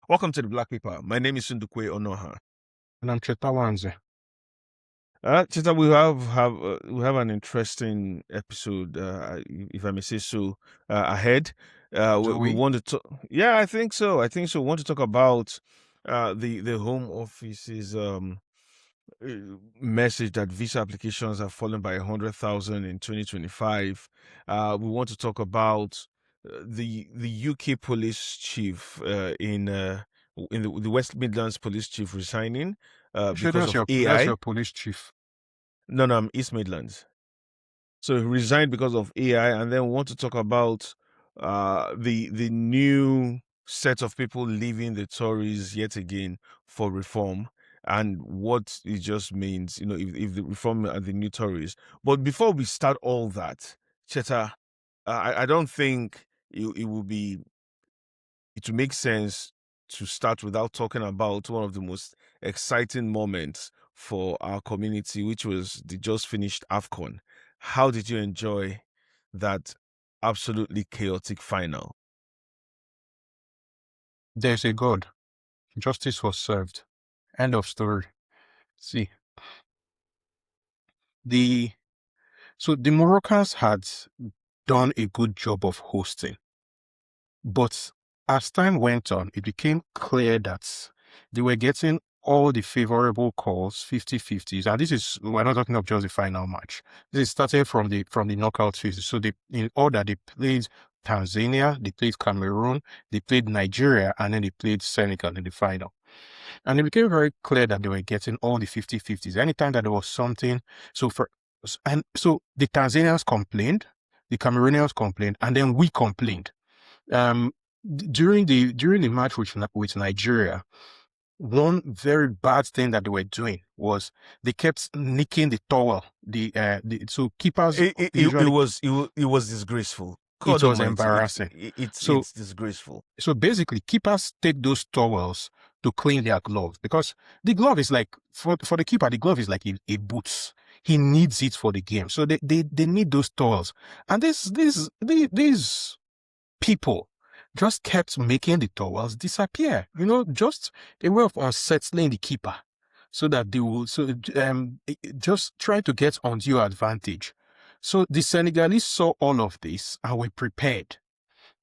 Welcome to the Black Paper. My name is Sundukwe Onoha. And I'm Chetawanze. Chita, we have an interesting episode, if I may say so, ahead. Do We we? want to talk. Yeah, I think so. We want to talk about the Home Office's uh, message that visa applications have fallen by 100,000 in 2025. We want to talk about the UK police chief in the West Midlands police chief resigning Sure, because of that's AI. your police chief. No, no, I'm East Midlands. So he resigned because of AI, and then we want to talk about the new set of people leaving the Tories yet again for reform and what it just means, if the reform are the new Tories. But before we start all that, Cheta, I don't think it will make sense to start without talking about one of the most exciting moments for our community, which was the just finished AFCON. How did you enjoy that absolutely chaotic final? There's a God. Justice was served. End of story. See, the Moroccans had done a good job of hosting, but as time went on, it became clear that they were getting all the favorable calls, 50-50s. And we're not talking of just the final match. This is starting from the knockout phases. So in order, they played Tanzania, they played Cameroon, they played Nigeria, and then they played Senegal in the final. And it became very clear that they were getting all the 50-50s. Anytime that there was something, so the Tanzanians complained, the Cameroonians complained, and then we complained. During the match with Nigeria, one very bad thing that they were doing was they kept nicking the towel. So keepers usually It was disgraceful. it God was Almighty, embarrassing. it's disgraceful. So basically, keepers take those towels to clean their gloves because the glove is like for the keeper, the glove is like a boots. He needs it for the game, so they need those towels. And these people just kept making the towels disappear. Just a way of unsettling the keeper, so that they will just try to get undue advantage. So the Senegalese saw all of this and were prepared.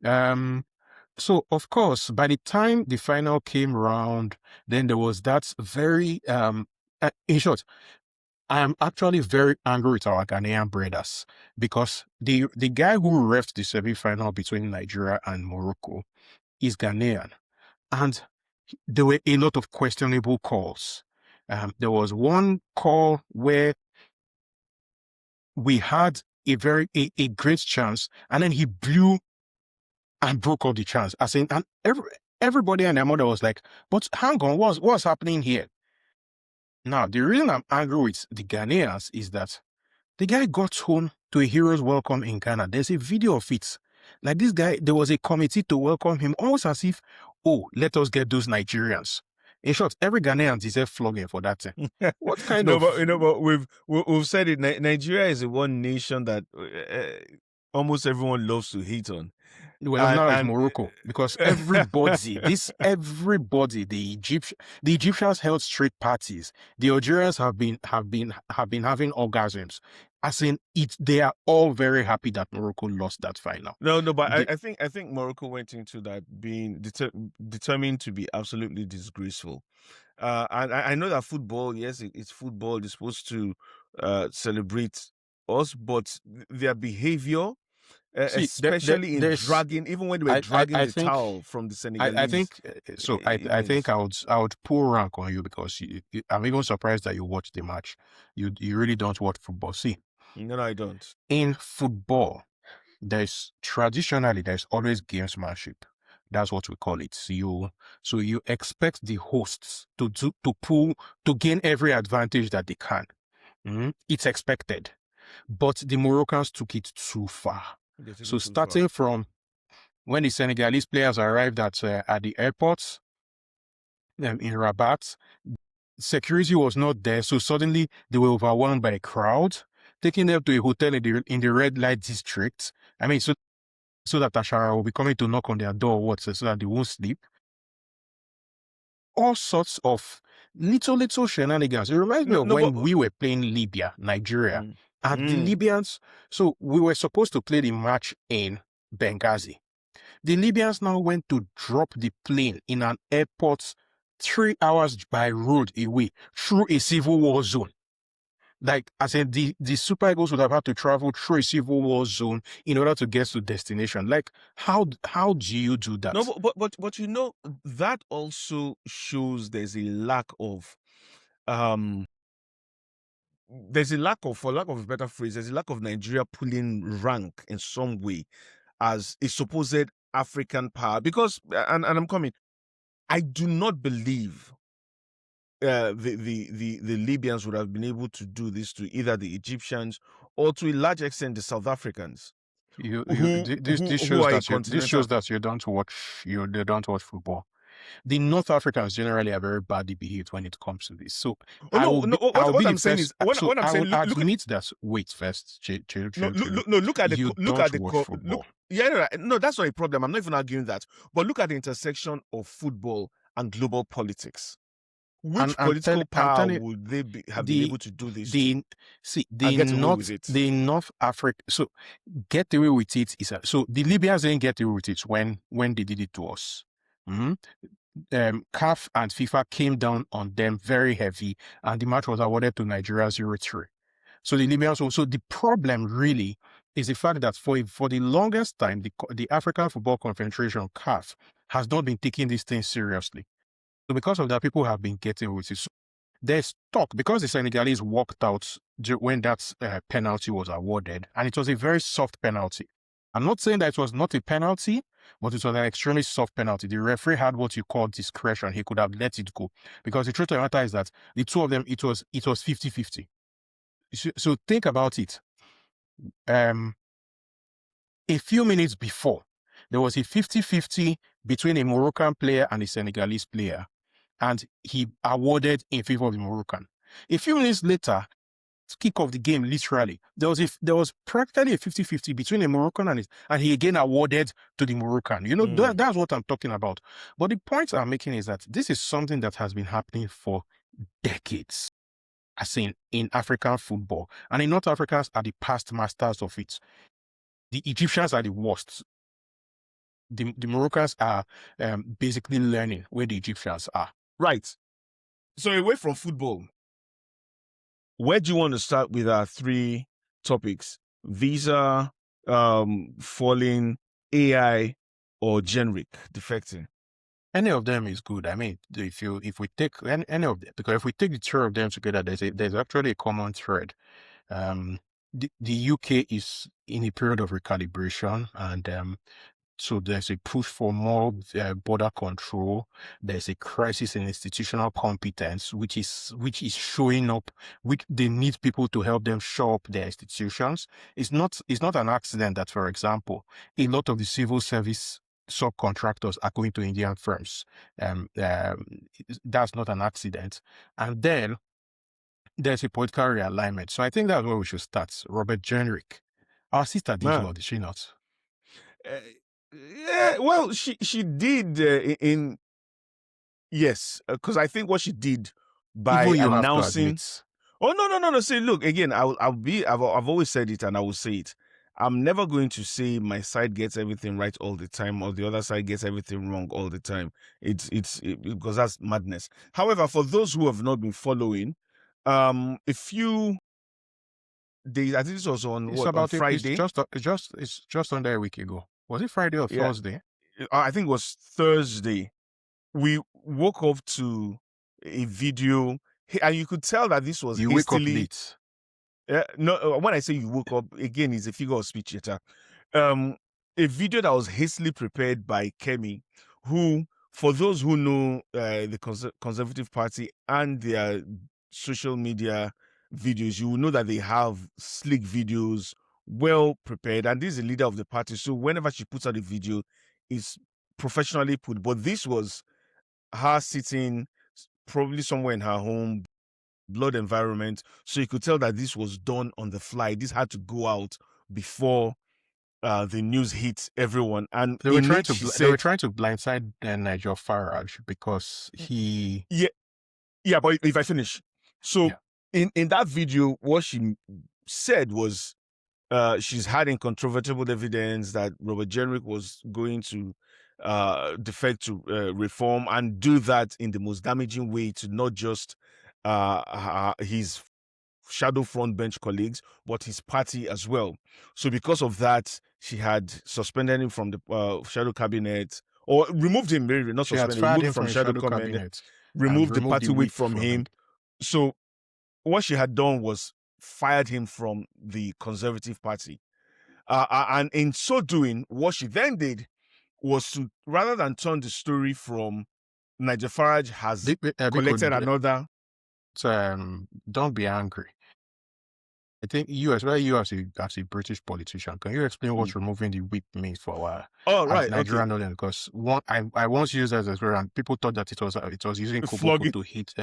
So of course, by the time the final came around, then there was that very in short, I am actually very angry with our Ghanaian brothers because the guy who refed the semi-final between Nigeria and Morocco is Ghanaian, and there were a lot of questionable calls. There was one call where we had a great chance, and then he blew and broke up the chance. And everybody and their mother was like, "But hang on, what's happening here?" Now, the reason I'm angry with the Ghanaians is that the guy got home to a hero's welcome in Ghana. There's a video of it. Like this guy, there was a committee to welcome him, almost as if, oh, let us get those Nigerians. In short, every Ghanaian deserves flogging for that thing. What kind No, of... but we've said it. Nigeria is the one nation that almost everyone loves to hate on. Well, and now it's and Morocco because everybody, the Egyptians held street parties. The Algerians have been having orgasms. As in, they are all very happy that Morocco lost that final. No, but The- I think Morocco went into that being determined to be absolutely disgraceful. And I know that football, yes, it's football. It's supposed to celebrate us, but their behavior, See, especially in there's dragging, even when they were dragging I the think towel from the I Senegalese, think so. I think I would pull rank on you because I'm even surprised that you watch the match. You really don't watch football. See, no, I don't. in football, there's always gamesmanship. That's what we call it. So you expect the hosts to gain every advantage that they can. It's expected, but the Moroccans took it too far. So starting from when the Senegalese players arrived at the airport in Rabat, security was not there, so suddenly they were overwhelmed by a crowd, taking them to a hotel in the red light district. I mean, so that Ashara will be coming to knock on their door, so that they won't sleep. all sorts of little shenanigans. It reminds me No, of no, but when we were playing Libya, Nigeria, mm, and the mm. Libyans. So we were supposed to play the match in Benghazi. The Libyans now went to drop the plane in an airport 3 hours by road away through a civil war zone. Like I said, the Super Eagles would have had to travel through a civil war zone in order to get to destination. Like, how do you do that? No, but you know, that also shows there's a lack of for lack of a better phrase, there's a lack of Nigeria pulling rank in some way as a supposed African power. Because and I'm coming, I do not believe the Libyans would have been able to do this to either the Egyptians or to a large extent the South Africans, This who shows are a that this shows continental. that you don't watch football. The North Africans generally are very badly behaved when it comes to this. So Oh no, no. I will What be the I'm saying is, first. So when I'm I saying, will look at admit that. Wait first, no, Chill. no, look at You look don't at the watch look. football. Yeah, right. No, that's not a problem. I'm not even arguing that. But look at the intersection of football and global politics. And Which political I'm power telling you, would they have been the able to do this to the see and get away with it? the North Africa. So get away with it is so the Libyans didn't get away with it when they did it to us. Mhm. CAF and FIFA came down on them very heavy, and the match was awarded to Nigeria 0-3. So the Libyans also, the problem really is the fact that for the longest time, the African Football Confederation, CAF, has not been taking these things seriously. So because of that, people have been getting with it. So there's talk because the Senegalese walked out when that penalty was awarded, and it was a very soft penalty. I'm not saying that it was not a penalty, but it was an extremely soft penalty. The referee had what you call discretion. He could have let it go because the truth of the matter is that the two of them, it was 50-50. So think about it. A few minutes before, there was a 50-50 between a Moroccan player and a Senegalese player, and he awarded in favor of the Moroccan. A few minutes later, kick off the game, literally, there was practically a 50-50 between a Moroccan and he again awarded to the Moroccan. You know, that's what I'm talking about. But the point I'm making is that this is something that has been happening for decades, as in African football. And in North Africans are the past masters of it. The Egyptians are the worst. The Moroccans are basically learning where the Egyptians are. Right. So away from football, where do you want to start with our three topics? Visa, falling, AI, or generic defecting? Any of them is good. I mean, if we take any of them, because if we take the two of them together, there's actually a common thread. The UK is in a period of recalibration, and so there's a push for more border control. There's a crisis in institutional competence, which is showing up. Which they need people to help them show up their institutions. It's not an accident that, for example, a lot of the civil service subcontractors are going to Indian firms. That's not an accident. And then there's a political realignment. So I think that's where we should start. Robert Jenrick. Our sister did well, did she not? Yeah, well, she did in yes, because I think what she did by Even you announcing. have to admit. Oh no! See, look again. I've always said it, and I will say it. I'm never going to say my side gets everything right all the time, or the other side gets everything wrong all the time. Because that's madness. However, for those who have not been following, a few days, I think this was on Friday. It's just under a week ago. Was it Friday or Thursday? I think it was Thursday. We woke up to a video, and you could tell that this was you hastily. Wake up late. No, when I say you woke up, again, it's a figure of speech here. A video that was hastily prepared by Kemi, who, for those who know the Conservative Party and their social media videos, you will know that they have slick videos, well prepared, and this is the leader of the party. So whenever she puts out a video, it's professionally put. But this was her sitting probably somewhere in her home, blood environment, so you could tell that this was done on the fly. This had to go out before the news hit everyone, and They were in trying it to she they were said, trying to blindside Nigel Farage because he "Yeah, yeah." But if I finish, so yeah in that video, what she said was, she's had incontrovertible evidence that Robert Jenrick was going to defect to reform, and do that in the most damaging way to not just his shadow front bench colleagues, but his party as well. So because of that, she had suspended him from the shadow cabinet, or removed him, maybe not she had suspended, fired removed him him from from the shadow shadow cabinet, cabinet and removed the removed the party whip whip from from him. him. So what she had done was fired him from the Conservative Party. And in so doing, what she then did was to, rather than turn the story from Nigel Farage has collected Biko, another. don't be angry. I think you, as well, you as a British politician, can you explain what removing the whip means for Oh, as right. Okay. Nigerian audience? Because I once used that as well, and people thought that it was using koboko Flogging. to hit.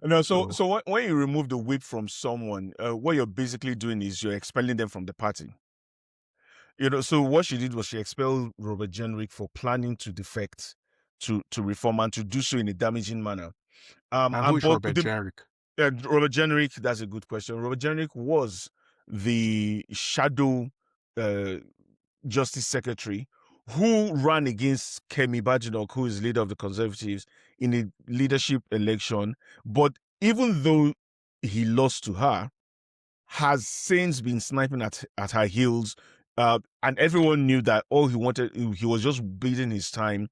No, so So when you remove the whip from someone, what you're basically doing is you're expelling them from the party. So what she did was she expelled Robert Jenrick for planning to defect to reform, and to do so in a damaging manner. and who And is but Robert Jenrick? Robert Jenrick, that's a good question. Robert Jenrick was the shadow uh, Justice Secretary who ran against Kemi Badenoch, who is leader of the Conservatives, in a leadership election. But even though he lost to her, has since been sniping at her heels. And everyone knew that all he was just beating his time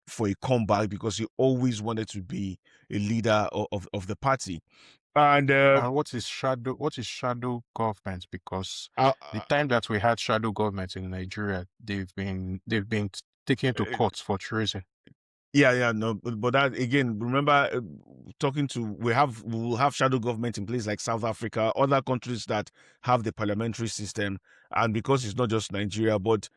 for a comeback, because he always wanted to be a leader of the party. And And what is shadow? What is shadow government? Because uh, the time that we had shadow government in Nigeria, they've been taken to uh, court for treason. Yeah, no, but that again, remember, we'll have shadow government in place like South Africa, other countries that have the parliamentary system, and because it's not just Nigeria, but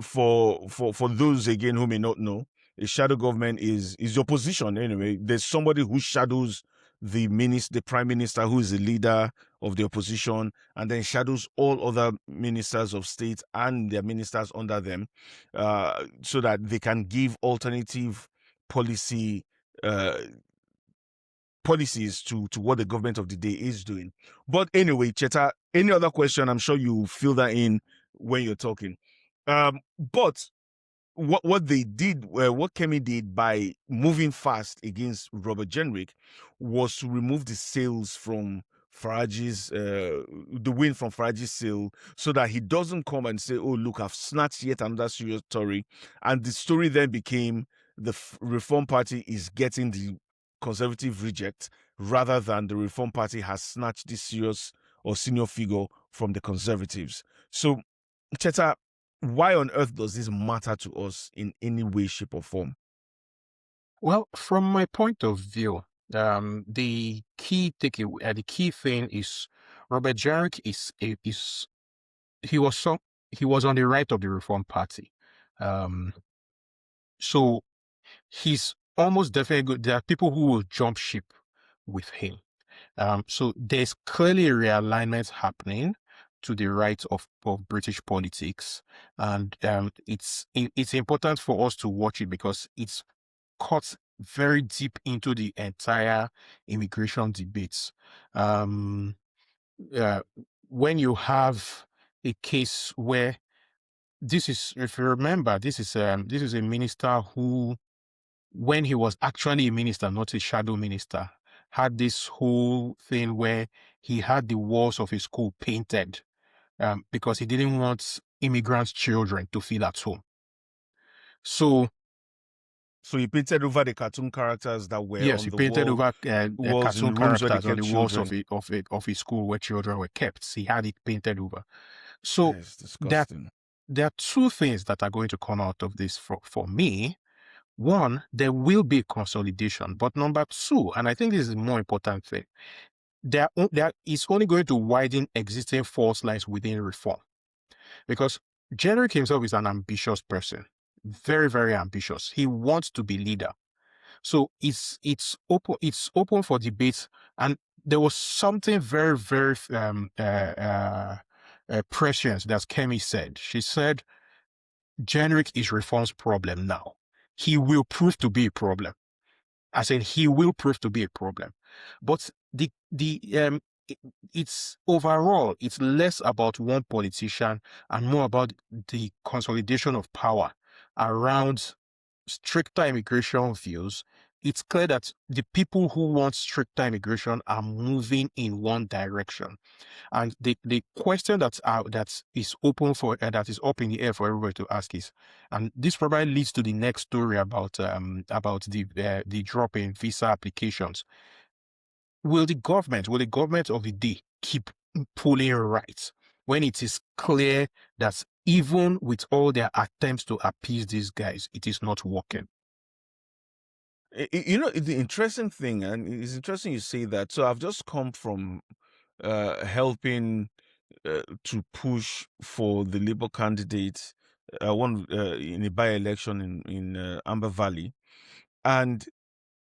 for those again who may not know, a shadow government is your position anyway. There's somebody who shadows the prime minister, who is the leader of the opposition, and then shadows all other ministers of state and their ministers under them, so that they can give alternative policy uh, policies to what the government of the day is doing. But anyway, Cheta, any other question? I'm sure you fill that in when you're talking. But what they did, what Kemi did by moving fast against Robert Jenrick, was to remove the sails from Farage's, the wind from Farage's sail, so that he doesn't come and say, "Oh, look, I've snatched yet another serious story," and the story then became the Reform Party is getting the Conservative reject, rather than the Reform Party has snatched this serious or senior figure from the Conservatives. So, Cheta, why on earth does this matter to us in any way, shape, or form? Well, from my point of view, the key takeaway, the key thing is Robert Jarrick is he was he was on the right of the Reform Party, um, so he's almost definitely good. There are people who will jump ship with him. So there's clearly a realignment happening to the right of British politics, and it's important for us to watch it because it's cuts very deep into the entire immigration debates. Um, uh, when you have a case where if you remember, this is a minister who, when he was actually a minister, not a shadow minister, had this whole thing where he had the walls of his school painted because he didn't want immigrants' children to feel at home. So he painted over the cartoon characters that were yes, on he the painted over walls in cartoon rooms where they characters on kept the walls children. of his school where children were kept. He had it painted over. So It's that disgusting. there are two things that are going to come out of this for me. One, there will be consolidation, but number two, and I think this is a more important thing, there is only going to widen existing fault lines within reform, because Jenrick himself is an ambitious person, very very ambitious. He wants to be leader. So it's open for debate, and there was something very very prescience that Kemi said. She said, generic is reform's problem now. He will prove to be a problem. I said he will prove to be a problem. But it's overall, it's less about one politician and more about the consolidation of power around stricter immigration views. It's clear that the people who want stricter immigration are moving in one direction. And the question that is open for that is up in the air for everybody to ask is, and this probably leads to the next story about the drop in visa applications. Will the government of the day keep pulling rights when it is clear that even with all their attempts to appease these guys, it is not working? You know, the interesting thing, and it's interesting you say that. So I've just come from helping to push for the Labour candidate one in a by-election in Amber Valley, and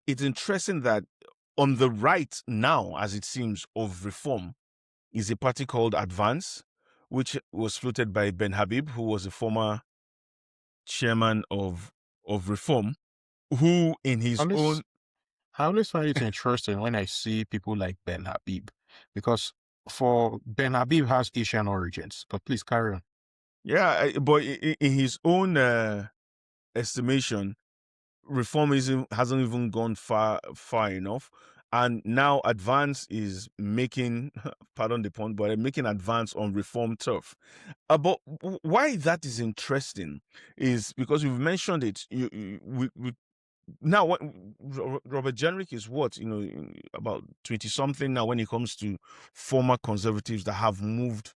it's interesting that on the right now, as it seems, of reform is a party called Advance, which was floated by Ben Habib, who was a former chairman of Reform, who in his own I always find it interesting when I see people like Ben Habib, because for Ben Habib has Asian origins. But please carry on. yeah, but in his own estimation, reformism hasn't even gone far enough, and now Advance is making, pardon the pun, but they're making advance on reform turf. But why that is interesting is because you've mentioned it. We now what Robert Jenrick is what, about 20 something now when it comes to former conservatives that have moved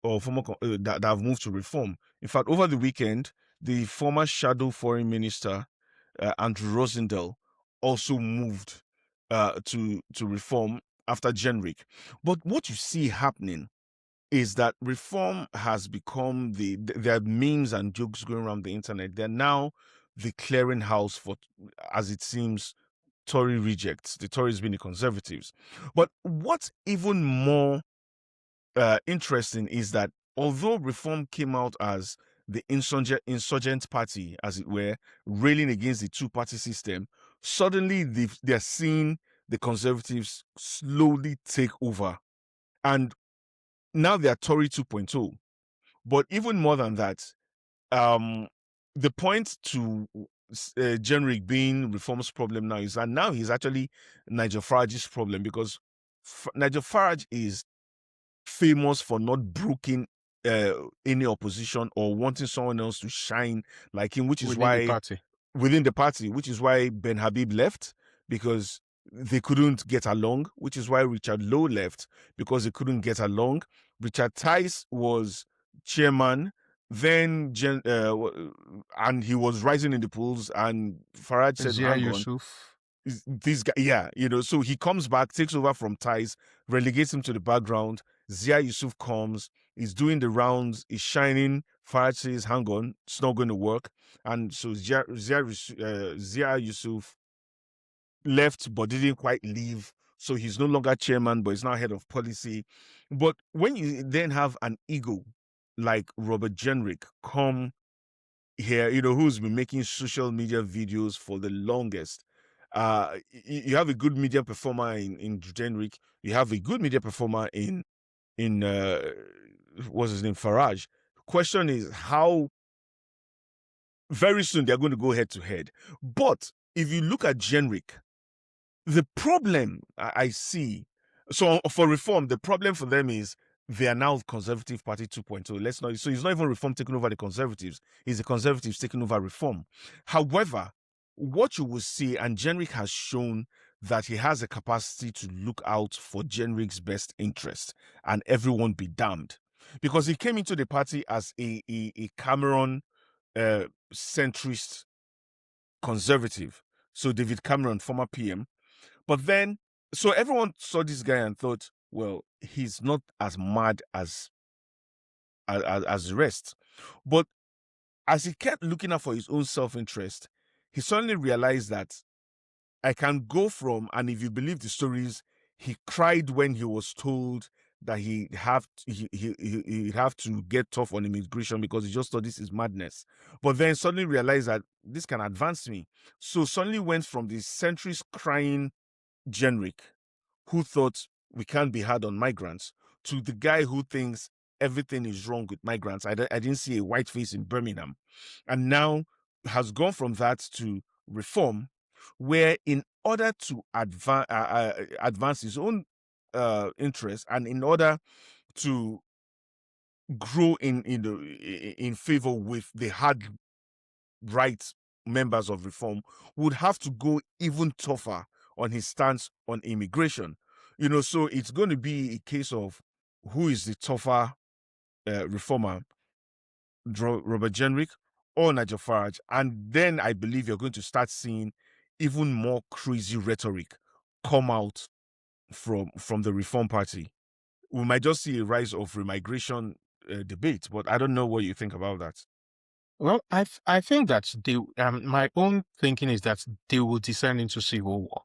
or that have moved to reform. In fact, over the weekend, the former shadow foreign minister Andrew Rosendale also moved to reform after Jenrick. But what you see happening is that reform has become there are memes and jokes going around the internet. They're now the clearinghouse for, as it seems, Tory rejects, the Tories being the Conservatives. But what's even more interesting is that although reform came out as the insurgent party, as it were, railing against the two-party system, suddenly they're seeing the Conservatives slowly take over. And now they're Tory 2.0. But even more than that, the point to Jenrick being reform's problem now is that now he's actually Nigel Farage's problem, because Nigel Farage is famous for not broking any opposition or wanting someone else to shine like him, which is Within the why party. within the party, which is why Ben Habib left, because they couldn't get along, which is why Richard Lowe left, because they couldn't get along. Richard Tice was chairman, then and he was rising in the polls, and Farage said, Zia hang on, Yusuf. this guy, yeah, so he comes back, takes over from Tice, relegates him to the background. Zia Yusuf comes, he's doing the rounds, he's shining. Farage says, hang on, it's not going to work. And so Zia Yusuf left but didn't quite leave. So he's no longer chairman, but he's now head of policy. But when you then have an ego like Robert Jenrick come here, who's been making social media videos for the longest. You have a good media performer in Jenrick. You have a good media performer in what's his name, Farage. Question is how very soon they're going to go head to head. But if you look at Jenrick, the problem I see, so for reform, the problem for them is they are now Conservative Party 2.0. So it's not even reform taking over the Conservatives, it's the Conservatives taking over reform. However, what you will see, and Jenrick has shown that he has a capacity to look out for Jenrick's best interest, and everyone be damned. Because he came into the party as a Cameron centrist conservative. So David Cameron, former PM. But then, so everyone saw this guy and thought, well, he's not as mad as the rest. But as he kept looking out for his own self-interest, he suddenly realized that I can go from, and if you believe the stories, he cried when he was told that he'd have to get tough on immigration because he just thought this is madness. But then suddenly realized that this can advance me. So suddenly went from the centuries crying generic who thought we can't be hard on migrants to the guy who thinks everything is wrong with migrants. I didn't see a white face in Birmingham. And now has gone from that to reform, where in order to advance his own interest and in order to grow in favor with the hard right members of reform, would have to go even tougher on his stance on immigration. So it's going to be a case of who is the tougher reformer, Robert Jenrick or Nigel Farage. And then I believe you're going to start seeing even more crazy rhetoric come out from the Reform Party. We might just see a rise of remigration debate, but I don't know what you think about that. Well, I think that my own thinking is that they will descend into civil war.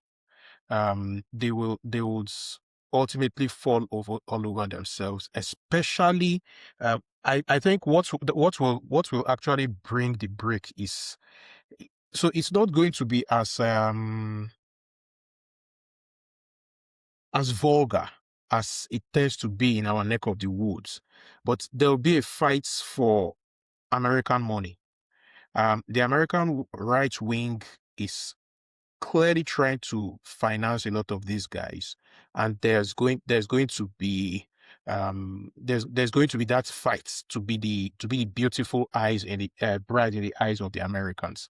They would ultimately fall over all over themselves, especially I think what will actually bring the break is, so it's not going to be as vulgar as it tends to be in our neck of the woods, but there'll be a fight for American money. The American right wing is clearly trying to finance a lot of these guys, and there's going to be there's going to be that fight to be the beautiful eyes and the bride in the eyes of the Americans.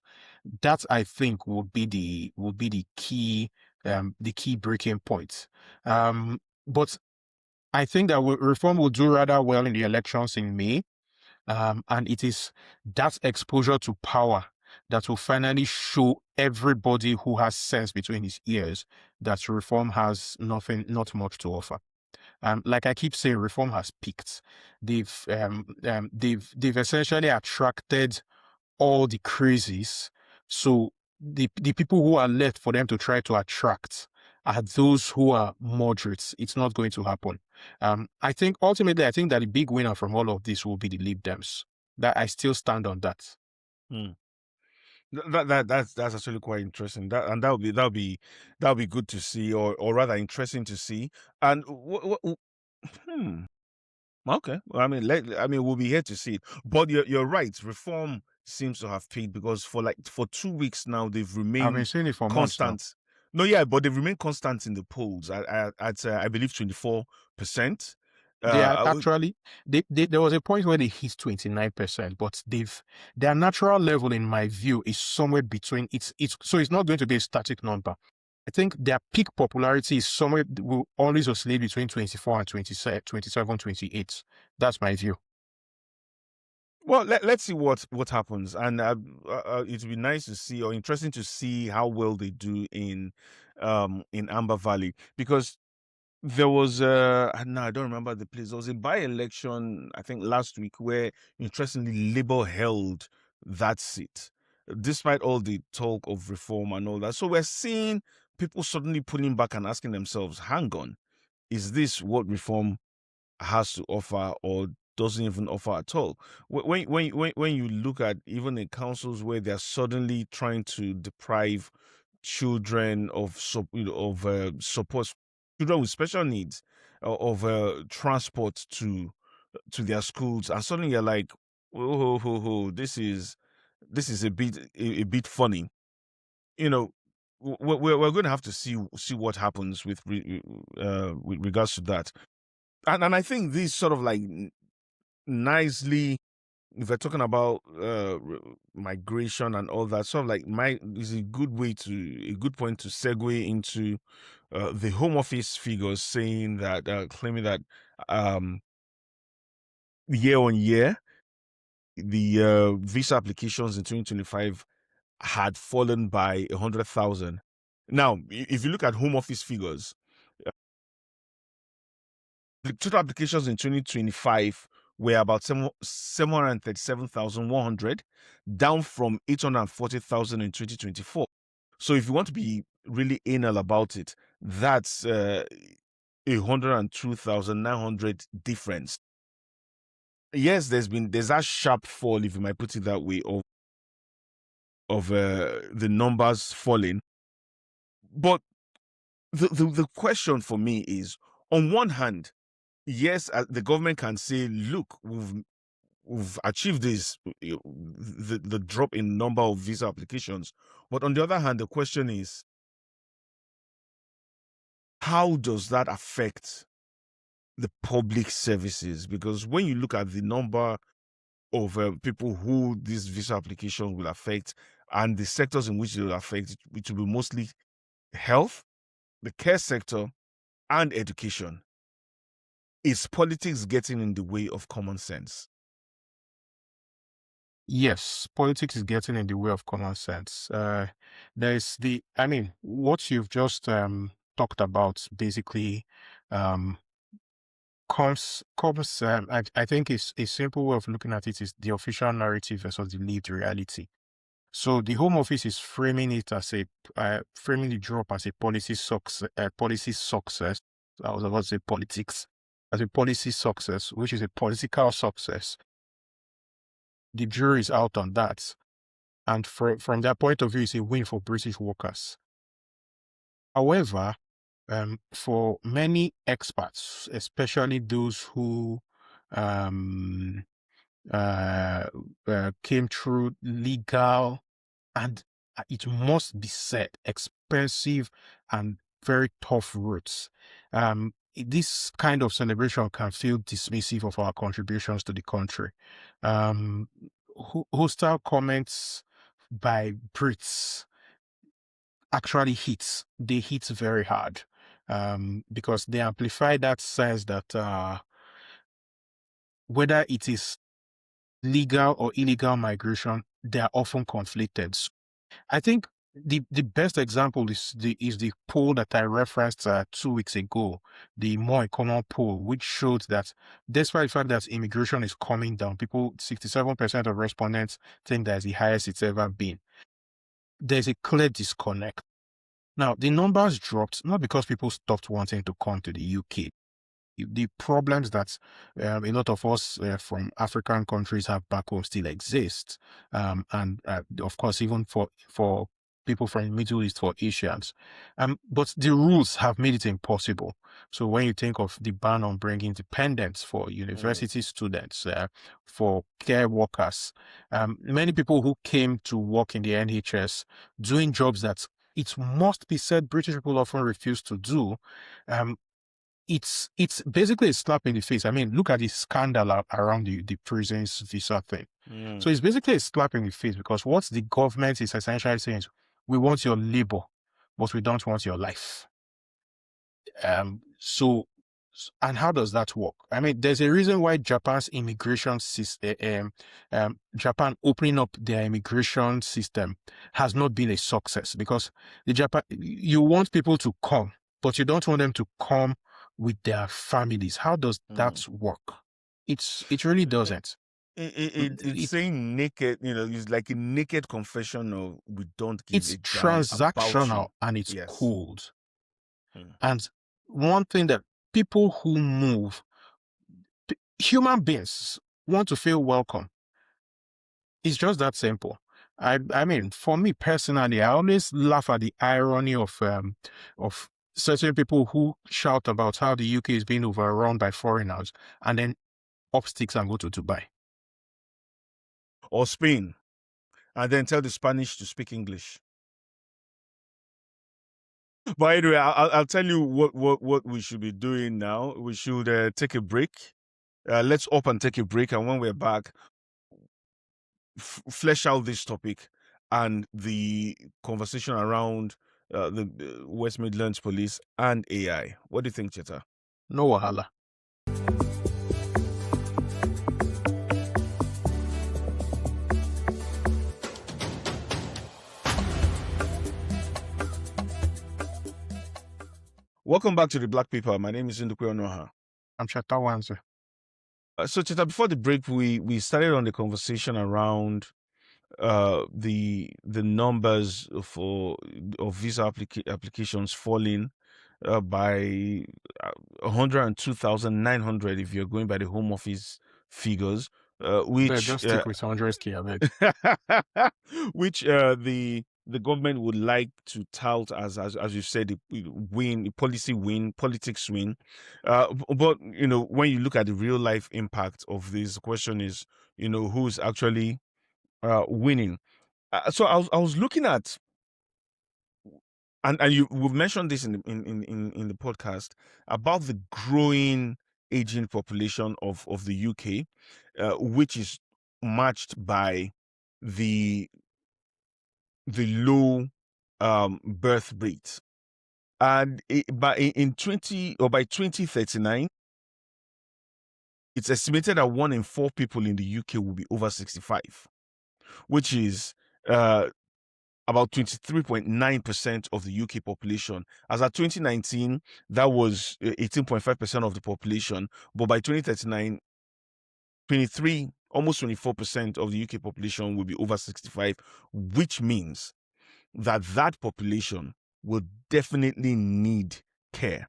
That, I think, would be the key breaking point. But I think that reform will do rather well in the elections in May. And it is that exposure to power that will finally show everybody who has sense between his ears that reform has not much to offer. Like I keep saying, reform has peaked. They've essentially attracted all the crazies. So the people who are left for them to try to attract are those who are moderates. It's not going to happen. I think ultimately, I think that the big winner from all of this will be the Lib Dems. That I still stand on that. Hmm. That's actually quite interesting. That would be good to see, or rather interesting to see. And okay, well, we'll be here to see it. But you're right. Reform seems to have peaked because for 2 weeks now they've I've been remained saying it for months now. constant. No, yeah, but they've remained constant in the polls at I believe 24%. They are Uh, actually there was a point where they hit 29%, but their natural level, in my view, is somewhere between so it's not going to be a static number. I think their peak popularity is somewhere, will always oscillate between 24 and 27, 28. That's my view. Well, let's see what happens, and it'll be nice to see, or interesting to see how well they do in Amber Valley, because there was no, I don't remember the place. There was a by-election, I think, last week where, interestingly, Labour held that seat, despite all the talk of reform and all that. So we're seeing people suddenly pulling back and asking themselves, "Hang on, is this what reform has to offer, or doesn't even offer at all?" When you look at even in councils where they're suddenly trying to deprive children of support, children with special needs, of transport to their schools, and suddenly you're like, oh, this is a bit funny. We're going to have to see what happens with regards to that. And I think this sort of like nicely, if we're talking about migration and all that, sort of like is a good point to segue into the Home Office figures, saying that claiming that year on year the visa applications in 2025 had fallen by 100,000. Now, if you look at Home Office figures, the total applications in 2025 were about 737,100, down from 840,000 in 2024. So if you want to be really anal about it, that's 102,900 difference. Yes, there's that sharp fall, if you might put it that way, of the numbers falling. But the question for me is, on one hand, yes, the government can say, look, we've achieved this, the drop in number of visa applications. But on the other hand, the question is, how does that affect the public services? Because when you look at the number of people who these visa applications will affect and the sectors in which they will affect, it will be mostly health, the care sector, and education. Is politics getting in the way of common sense? Yes, politics is getting in the way of common sense. There's what you've just talked about basically um, I think it's a simple way of looking at it is the official narrative versus the lived reality. So the Home Office is framing it as framing the drop as a policy success. I was about to say politics as a policy success, which is a political success. The jury is out on that, and from that point of view, it's a win for British workers. However, for many experts, especially those who um, came through legal and it must be said, expensive and very tough routes. This kind of celebration can feel dismissive of our contributions to the country. Hostile comments by Brits actually hits. They hit very hard because they amplify that sense that whether it is legal or illegal migration, they are often conflicted. I think the best example is the poll that I referenced 2 weeks ago, the more common poll, which showed that despite the fact that immigration is coming down, 67% of respondents think that is the highest it's ever been. There's a clear disconnect. Now, the numbers dropped not because people stopped wanting to come to the UK. The problems that a lot of us from African countries have back home still exist, and of course even for people from the Middle East, for Asians, but the rules have made it impossible. So when you think of the ban on bringing dependents for university students, for care workers, many people who came to work in the NHS doing jobs that it must be said British people often refuse to do, it's basically a slap in the face. I mean, look at the scandal around the prisons visa thing. So it's basically a slap in the face because what the government is essentially saying is, we want your labor, but we don't want your life. And how does that work? I mean, there's a reason why Japan's immigration system, Japan opening up their immigration system has not been a success, because you want people to come, but you don't want them to come with their families. How does that work? It really doesn't. It's saying naked, it's like a naked confession of, we don't give It's a damn about transactional you. and it's Yes. cold. And one thing that people who move, human beings want to feel welcome. It's just that simple. I mean, for me personally, I always laugh at the irony of certain people who shout about how the UK is being overrun by foreigners and then up sticks and go to Dubai or Spain, and then tell the Spanish to speak English. But anyway, I'll tell you what we should be doing now. We should take a break. Let's up and take a break, and when we're back, flesh out this topic and the conversation around the West Midlands police and AI. What do you think, Cheta? No wahala. Welcome back to the Black Paper. My name is Ndukwe Onoha. I'm Cheta Wanze. So, Cheta, before the break, we started on the conversation around the numbers of visa applications falling by 102,900 if you're going by the Home Office figures, which Just stick with 100K, I beg. which the government would like to tout as you said, a policy win, politics win. But when you look at the real life impact of this, the question is, who's actually winning. So I was looking at, and we've mentioned this in the podcast about the growing aging population of the UK, which is matched by the low birth rate, and by 2039, it's estimated that 1 in 4 people in the UK will be over 65, which is about 23.9% of the UK population. As at 2019, that was 18.5% of the population. But by 2039, 23, almost 24% of the UK population will be over 65, which means that population will definitely need care.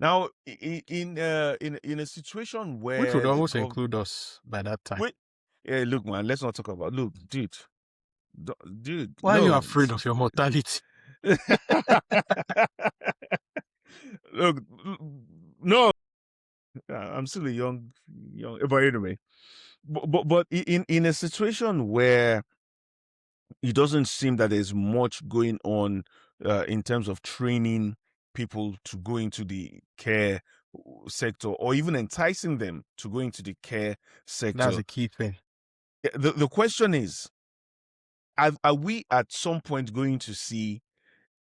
Now, in a situation Which would where almost include us by that time. look, man, let's not talk about. Look, dude, Why are you no. afraid of your mortality? Look, no, I'm still a young, but anyway, but in a situation where it doesn't seem that there's much going on in terms of training people to go into the care sector, or even enticing them to go into the care sector. That's a key thing. The question is, are we at some point going to see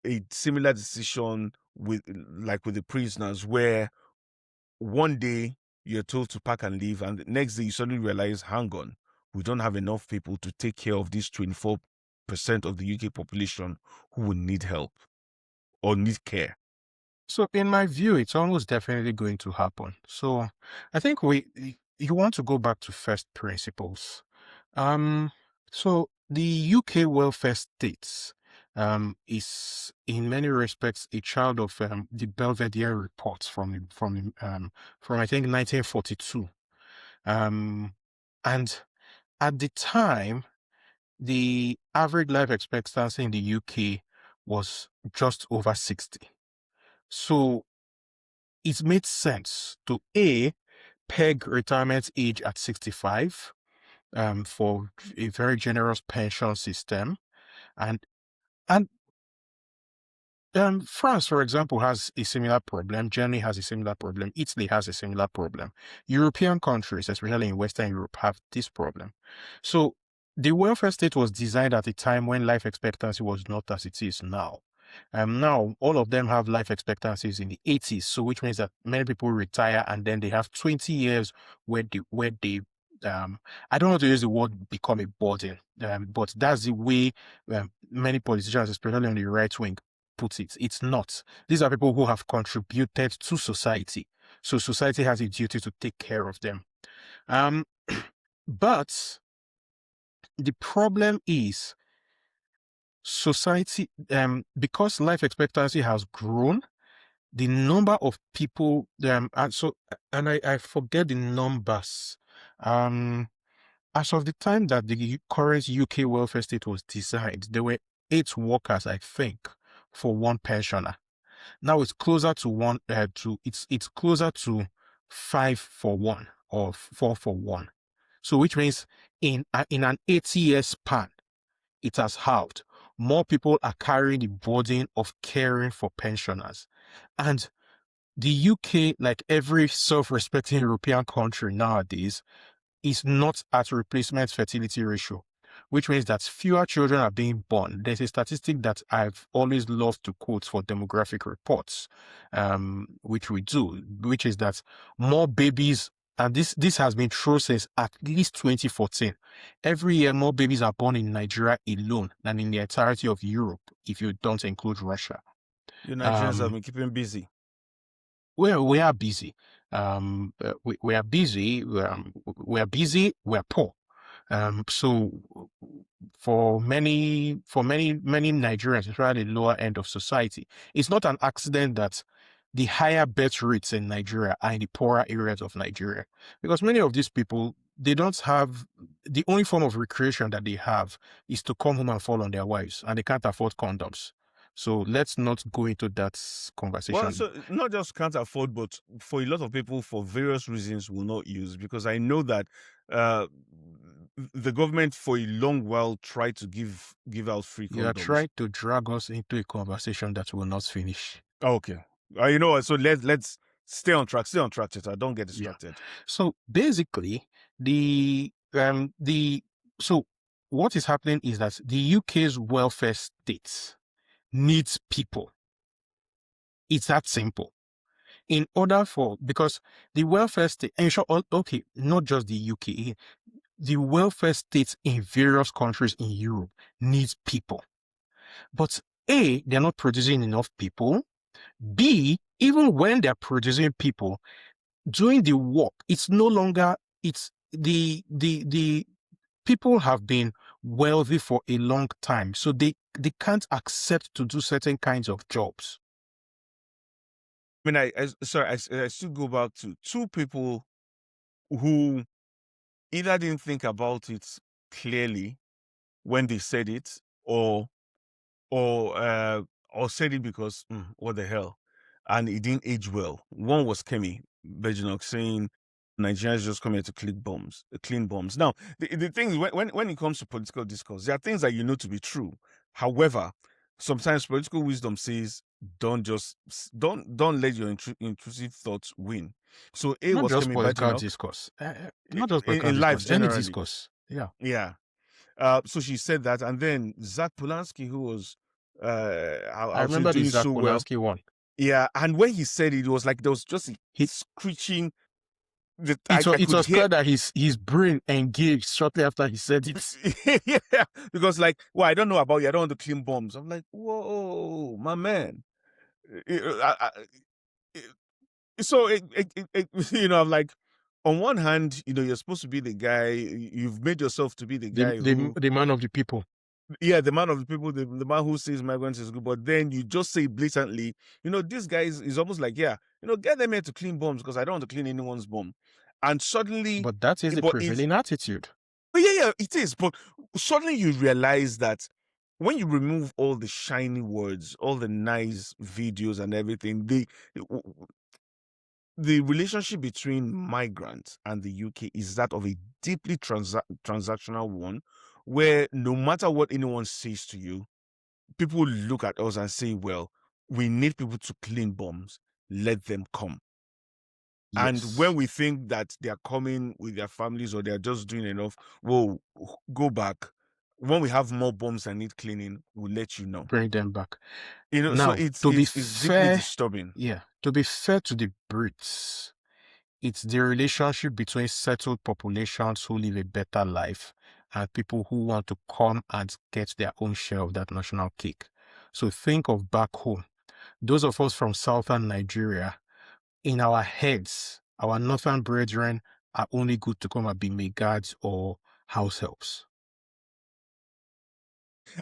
a similar decision with the prisoners, where one day you're told to pack and leave, and the next day you suddenly realize, hang on, we don't have enough people to take care of this 24% of the UK population who will need help or need care? So in my view, it's almost definitely going to happen. So I think you want to go back to first principles. So the UK welfare state is in many respects a child of the Belvedere reports from I think 1942. And at the time, the average life expectancy in the UK was just over 60. So it made sense to peg retirement age at 65 for a very generous pension system, and France, for example, has a similar problem. Germany has a similar problem. Italy has a similar problem. European countries, especially in Western Europe, have this problem. So the welfare state was designed at a time when life expectancy was not as it is now. Now, all of them have life expectancies in the 80s, so which means that many people retire and then they have 20 years where they I don't want to use the word become a burden, but that's the way many politicians, especially on the right wing, put it. It's not. These are people who have contributed to society, so society has a duty to take care of them. But the problem is society, because life expectancy has grown, the number of people, and I forget the numbers. As of the time that the current UK welfare state was designed, there were 8 workers, I think, for one pensioner. Now it's closer to one it's closer to 5 for 1 or 4 for 1. So which means in an 80-year span, it has halved. More people are carrying the burden of caring for pensioners. And the UK, like every self-respecting European country nowadays, is not at replacement fertility ratio, which means that fewer children are being born. There's a statistic that I've always loved to quote for demographic reports, which we do, which is that more babies, and this has been true since at least 2014. Every year, more babies are born in Nigeria alone than in the entirety of Europe, if you don't include Russia. You Nigerians have been keeping busy. Well, we are busy. We are busy. We are busy. We are poor. So for many Nigerians, especially the lower end of society, it's not an accident that the higher birth rates in Nigeria are in the poorer areas of Nigeria. Because many of these people, they don't have, the only form of recreation that they have is to come home and fall on their wives, and they can't afford condoms. So let's not go into that conversation. Well, so not just can't afford, but for a lot of people, for various reasons, will not use, because I know that uh, the government for a long while tried to give out free You are condoms. trying to drag us into a conversation that will not finish. Okay, you know what? So let's stay on track. Stay on track, Cheta. Don't get distracted. So basically, so what is happening is that the UK's welfare state needs people. It's that simple. In order for, because the welfare state, and sure, okay, not just the UK, the welfare states in various countries in Europe needs people. But A, they're not producing enough people. B, even when they're producing people, doing the work, it's no longer, it's the people have been wealthy for a long time, so they can't accept to do certain kinds of jobs. I mean, I still go back to two people who either didn't think about it clearly when they said it, or said it because what the hell, and it didn't age well. One was Kemi Bejinok saying Nigerians just come here to clean bombs. Now, the thing is, when it comes to political discourse, there are things that you know to be true. However, sometimes political wisdom says don't let your intrusive thoughts win. So A Not was just Kemi political Bajinok discourse, not just political in life discourse, any generally. discourse. Yeah. Yeah. So she said that, and then Zach Polanski, who was I I'll say remember the doing Zach so well. Polanski one. Yeah, and when he said it, it was like there was just a He, screeching that it, I it could was hear. clear that his brain engaged shortly after he said it. Yeah, because like, well, I don't know about you. I don't want to clean bombs. I'm like, whoa, my man. So you know, I'm like, on one hand, you know, you're supposed to be the guy. You've made yourself to be the guy who, the man of the people. yeah, the man of the people, the man who says migrants is good, but then you just say blatantly, you know, this guy is almost like, yeah, you know, get them here to clean bombs because I don't want to clean anyone's bomb. And suddenly, But that is the prevailing attitude. but yeah, it is. But suddenly you realize that when you remove all the shiny words, all the nice videos and everything, the relationship between migrants and the UK is that of a deeply transactional one, where no matter what anyone says to you, people look at us and say, well, we need people to clean bombs. Let them come. Yes. And when we think that they are coming with their families or they are just doing enough, we'll go back. When we have more bombs that need cleaning, we'll let you know. Bring them back. You know, Now, so it's deeply disturbing. Yeah, to be fair to the Brits, it's the relationship between settled populations who live a better life and people who want to come and get their own share of that national cake. So think of back home. Those of us from southern Nigeria, in our heads, our northern brethren are only good to come and be maid guards or house helps.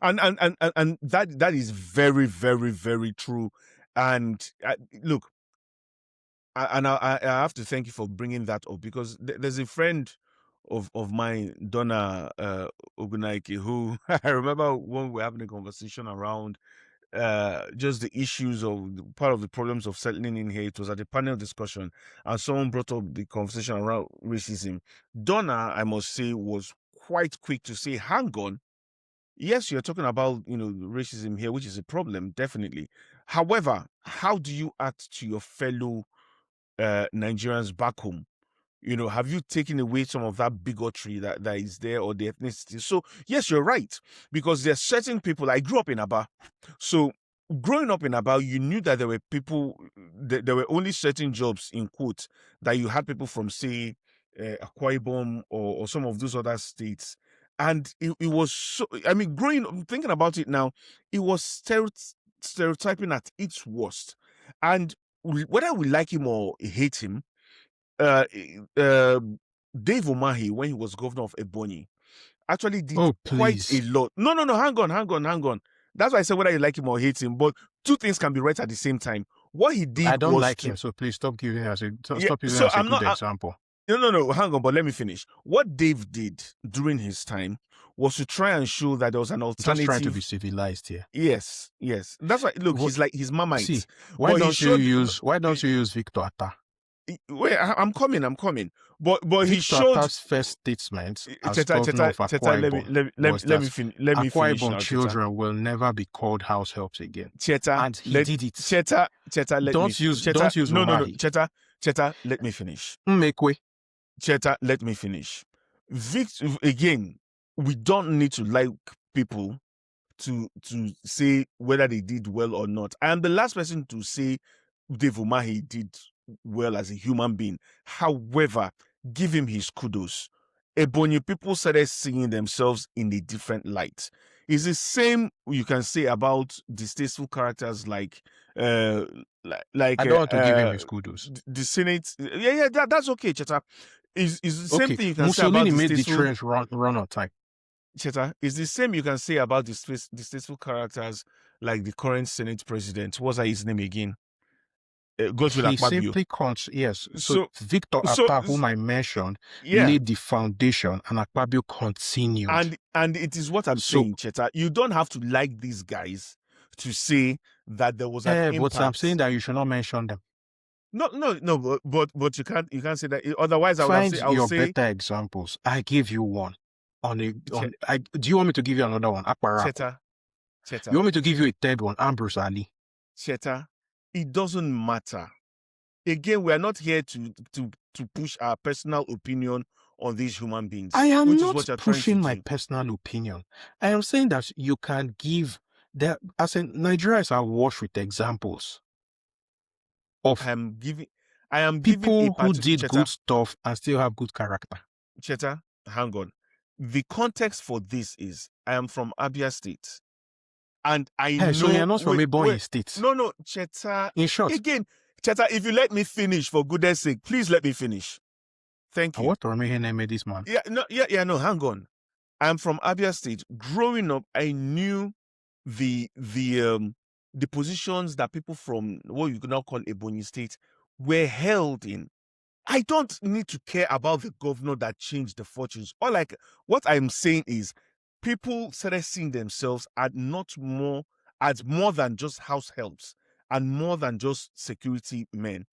And that is very, very, very true. And look, I have to thank you for bringing that up, because there's a friend of mine, Donna Ogunaike, who I remember when we were having a conversation around just the issues of part of the problems of settling in here. It was at a panel discussion, and someone brought up the conversation around racism. Donna, I must say, was quite quick to say, hang on, yes, you're talking about, you know, racism here, which is a problem, definitely. However, how do you act to your fellow Nigerians back home? You know, have you taken away some of that bigotry that is there, or the ethnicity? So yes, you're right, because there are certain people. I grew up in Aba, so growing up in Aba, you knew that there were people, there were only certain jobs, in quotes, that you had people from, say, Akwa Ibom or some of those other states. And it was so, I mean, growing up, thinking about it now, it was stereotyping at its worst. And whether we like him or hate him, uh, uh, Dave Umahi, when he was governor of Ebonyi, actually did quite a lot. No, hang on. That's why I said whether you like him or hate him, but two things can be right at the same time. What he did I don't was like to him, so please stop giving us yeah. stop using So as a I'm good not. example. No. Hang on, but let me finish. What Dave did during his time was to try and show that there was an Just trying to be alternative. civilized here. Yes. That's why. Look, What, he's like his see, Marmite, why but he don't you showed. use Victor Atta? Wait, I'm coming. But he Victor showed. Atta's first statement as Cheta, governor of Cheta, Akwa Ibom was that let me Akwa finish Ibom now, Cheta. children will never be called house helps again. Cheta, And he did it. Cheta, let me. Don't use No. Umahi. Cheta, let me finish. Mmekwe. Cheta, let me finish. Again, we don't need to like people to say whether they did well or not. I am the last person to say Dave Umahi did well as a human being. However, give him his kudos. Ebonyi people started seeing themselves in a different light. It's the same you can say about distasteful characters like uh I don't want to give him his kudos. the Senate. Yeah, that's okay, Cheta. Is the same Okay, thing you can say about Mussolini made the distasteful. trains run on time. Cheta, it's the same you can say about distasteful characters like the current Senate president. What's his name again? Goes with He Akpabio. simply yes. So So, Victor Atta, whom I mentioned, yeah, laid the foundation, and Akpabio continued. and it is what I'm saying, Cheta. You don't have to like these guys to say that there was an impact. But I'm saying that you should not mention them. No, but you can't say that. Otherwise, I would say better examples. I give you one. Do you want me to give you another one? Cheta. You want me to give you a third one? Ambrose Ali. Cheta, it doesn't matter. Again, we are not here to push our personal opinion on these human beings. I am not pushing my personal opinion. I am saying that you can give that. As in, Nigeria is awash with examples of I am giving people who did good stuff and still have good character. Cheta, hang on. The context for this is I am from Abia State. And I know. So you're not from Ebonyi State. No, Cheta. In short. Again, Cheta, if you let me finish, for goodness sake, please let me finish. Thank you. What made this man? No, hang on. I'm from Abia State. Growing up, I knew the positions that people from what you could now call Ebonyi State were held in. I don't need to care about the governor that changed the fortunes. What I'm saying is people started seeing themselves as more than just house helps and more than just security men.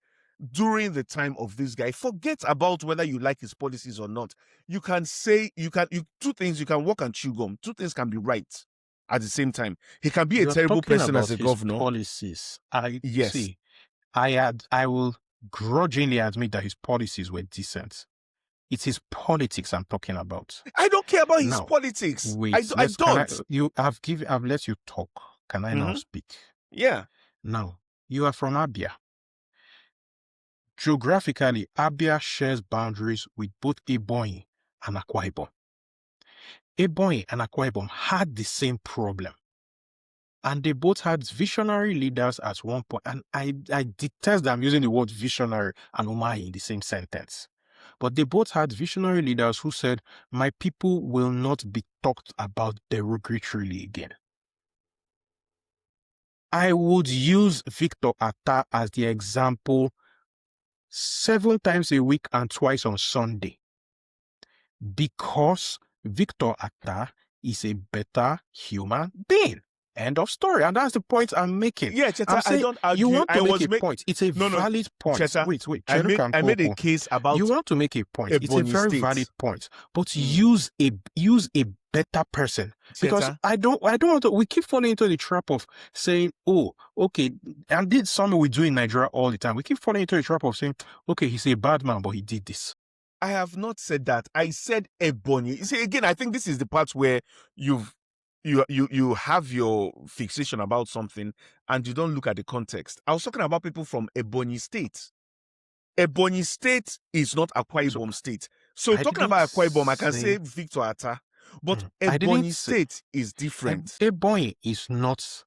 During the time of this guy, forget about whether you like his policies or not. You can say two things. You can walk and chew gum. Two things can be right at the same time. He can be a terrible person as a governor. Policies. Yes. See, I will grudgingly admit that his policies were decent. It's his politics I'm talking about. I don't care about his politics. Wait, I don't. I've let you talk. Can I now speak? Yeah. Now, you are from Abia. Geographically, Abia shares boundaries with both Ebonyi and Akwa Ibom. Ebonyi and Akwa Ibom had the same problem. And they both had visionary leaders at one point. And I detest that I'm using the word visionary and Umahi in the same sentence. But they both had visionary leaders who said, my people will not be talked about derogatorily again. I would use Victor Atta as the example 7 times a week and twice on Sunday. Because Victor Atta is a better human being. End of story. And that's the point I'm making. Yeah, Cheta, I don't argue. You want to make a point. It's a valid point. Cheta, wait. I made a case about. You want to make a point. It's a very valid point. But use a better person. Cheta. Because I don't want to. We keep falling into the trap of saying, oh, okay, and this is something we do in Nigeria all the time. We keep falling into the trap of saying, okay, he's a bad man, but he did this. I have not said that. I said Ebonyi. You see, again, I think this is the part where you have your fixation about something and you don't look at the context. I was talking about people from Ebonyi State. Ebonyi State is not Akwa Ibom State. So talking about Akwa Ibom, I can say Victor Atta, but Ebonyi State is different. Ebonyi is not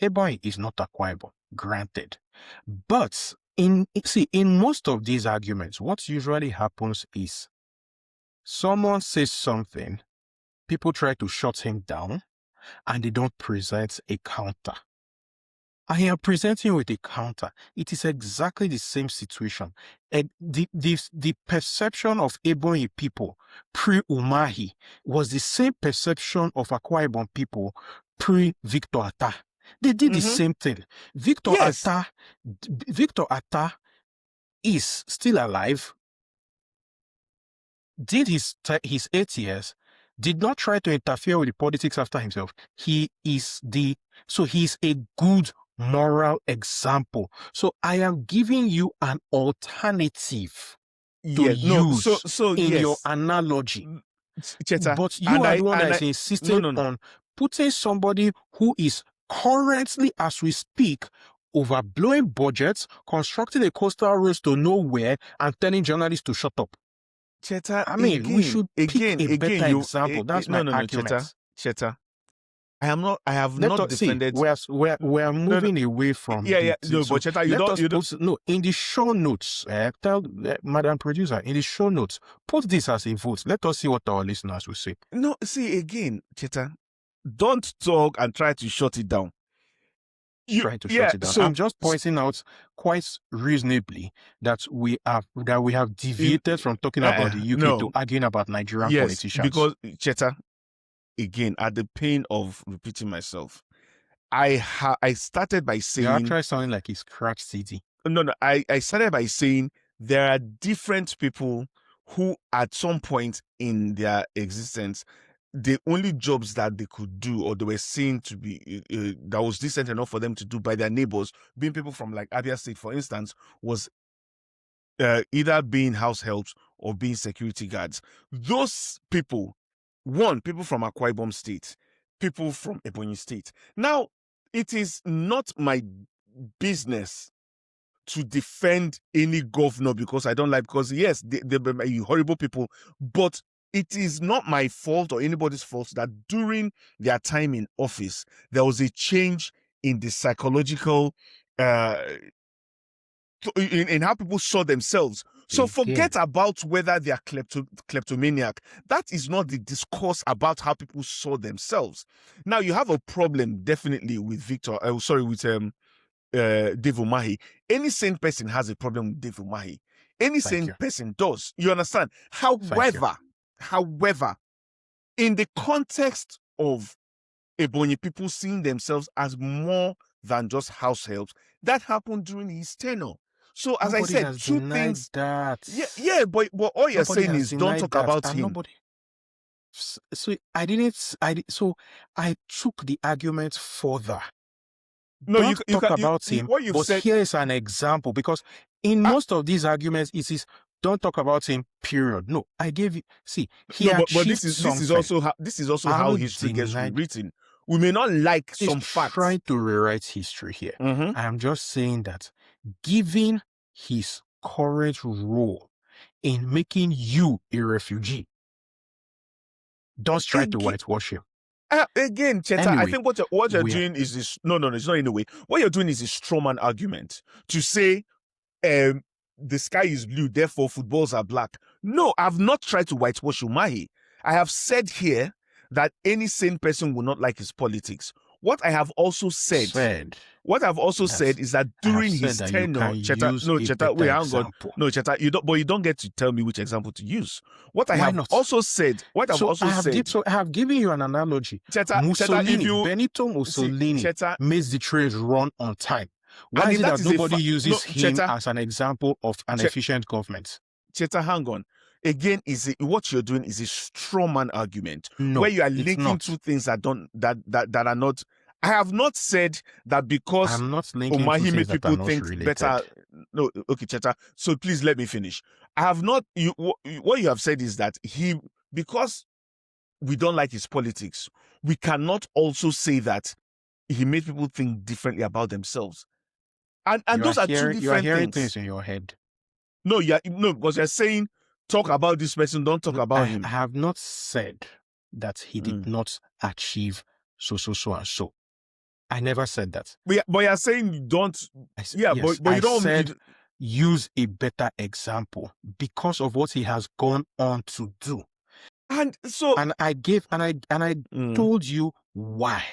Akwa Ibom, granted. But in most of these arguments, what usually happens is someone says something, people try to shut him down, and they don't present a counter. I am presenting with a counter. It is exactly the same situation. The perception of Ebonyi people pre-Umahi was the same perception of Akwa Ibom people pre-Victor Atta. They did the same thing. Victor Atta is still alive, did his 8 years, did not try to interfere with the politics after himself. He's a good moral example. So I am giving you an alternative to use in your analogy. Cheta, but you are the one that is insisting on putting somebody who is currently, as we speak, overblowing budgets, constructing a coastal road to nowhere, and telling journalists to shut up. Cheta, I mean, we should pick a better example. That's my argument. Cheta, I have not defended. We are moving away from. But Cheta, in the show notes, tell Madam Producer, in the show notes, put this as a vote. Let us see what our listeners will say. No, see again, Cheta, don't talk and try to shut it down. Trying to shut it down. I'm just pointing out quite reasonably that we have deviated from talking about the UK to arguing about Nigerian politicians. Because Cheta, again, at the pain of repeating myself, I started by saying you're actually sounding like it's crack city. No, I started by saying there are different people who at some point in their existence, the only jobs that they could do or they were seen to be that was decent enough for them to do by their neighbors, being people from like Abia State, for instance, was either being house helps or being security guards. Those people, people from Akwa Ibom State, people from Ebonyi State. Now, it is not my business to defend any governor because I don't like, because yes, they're horrible people, but it is not my fault or anybody's fault that during their time in office, there was a change in the psychological, in how people saw themselves. So forget about whether they are kleptomaniac. That is not the discourse about how people saw themselves. Now, you have a problem definitely with Dave Umahi. Any sane person has a problem with Dave Umahi. Any sane person does. You understand? However, in the context of Ebonyi people seeing themselves as more than just house helps, that happened during his tenure. So as nobody I said, two things. That. But all you're saying is don't talk about him. So I took the argument further. No, don't talk about him. But here is an example, because in most of these arguments, it is don't talk about him. Period. No, I gave you. See, but this is also how history gets rewritten. We may not like some facts. Trying to rewrite history here. I am just saying that, given his current role in making you a refugee, don't try to whitewash him. Again, Cheta, anyway, I think what you're doing is this. No, it's not in a way. What you're doing is a strawman argument to say the sky is blue, therefore footballs are black. No, I've not tried to whitewash Umahi. I have said here that any sane person will not like his politics. What I have also said is that during his tenure, Cheta, wait, hang on. No, Cheta, you don't get to tell me which example to use. I have given you an analogy. Benito Mussolini makes the trains run on time. Why is it that nobody uses him as an example of an efficient government? Cheta, hang on. Again, what you're doing is a strawman argument where you are linking two things that are not. I have not said that because I'm not linking Umahi made people think better. No, okay, Cheta. So please let me finish. I have not. What you have said is that because we don't like his politics, we cannot also say that he made people think differently about themselves. And those are two different things. You are hearing things in your head. No, because you're saying talk about this person, don't talk about him. I have not said that he did not achieve so and so. I never said that. But you're saying you don't. But you don't. Said use a better example because of what he has gone on to do. And I told you why.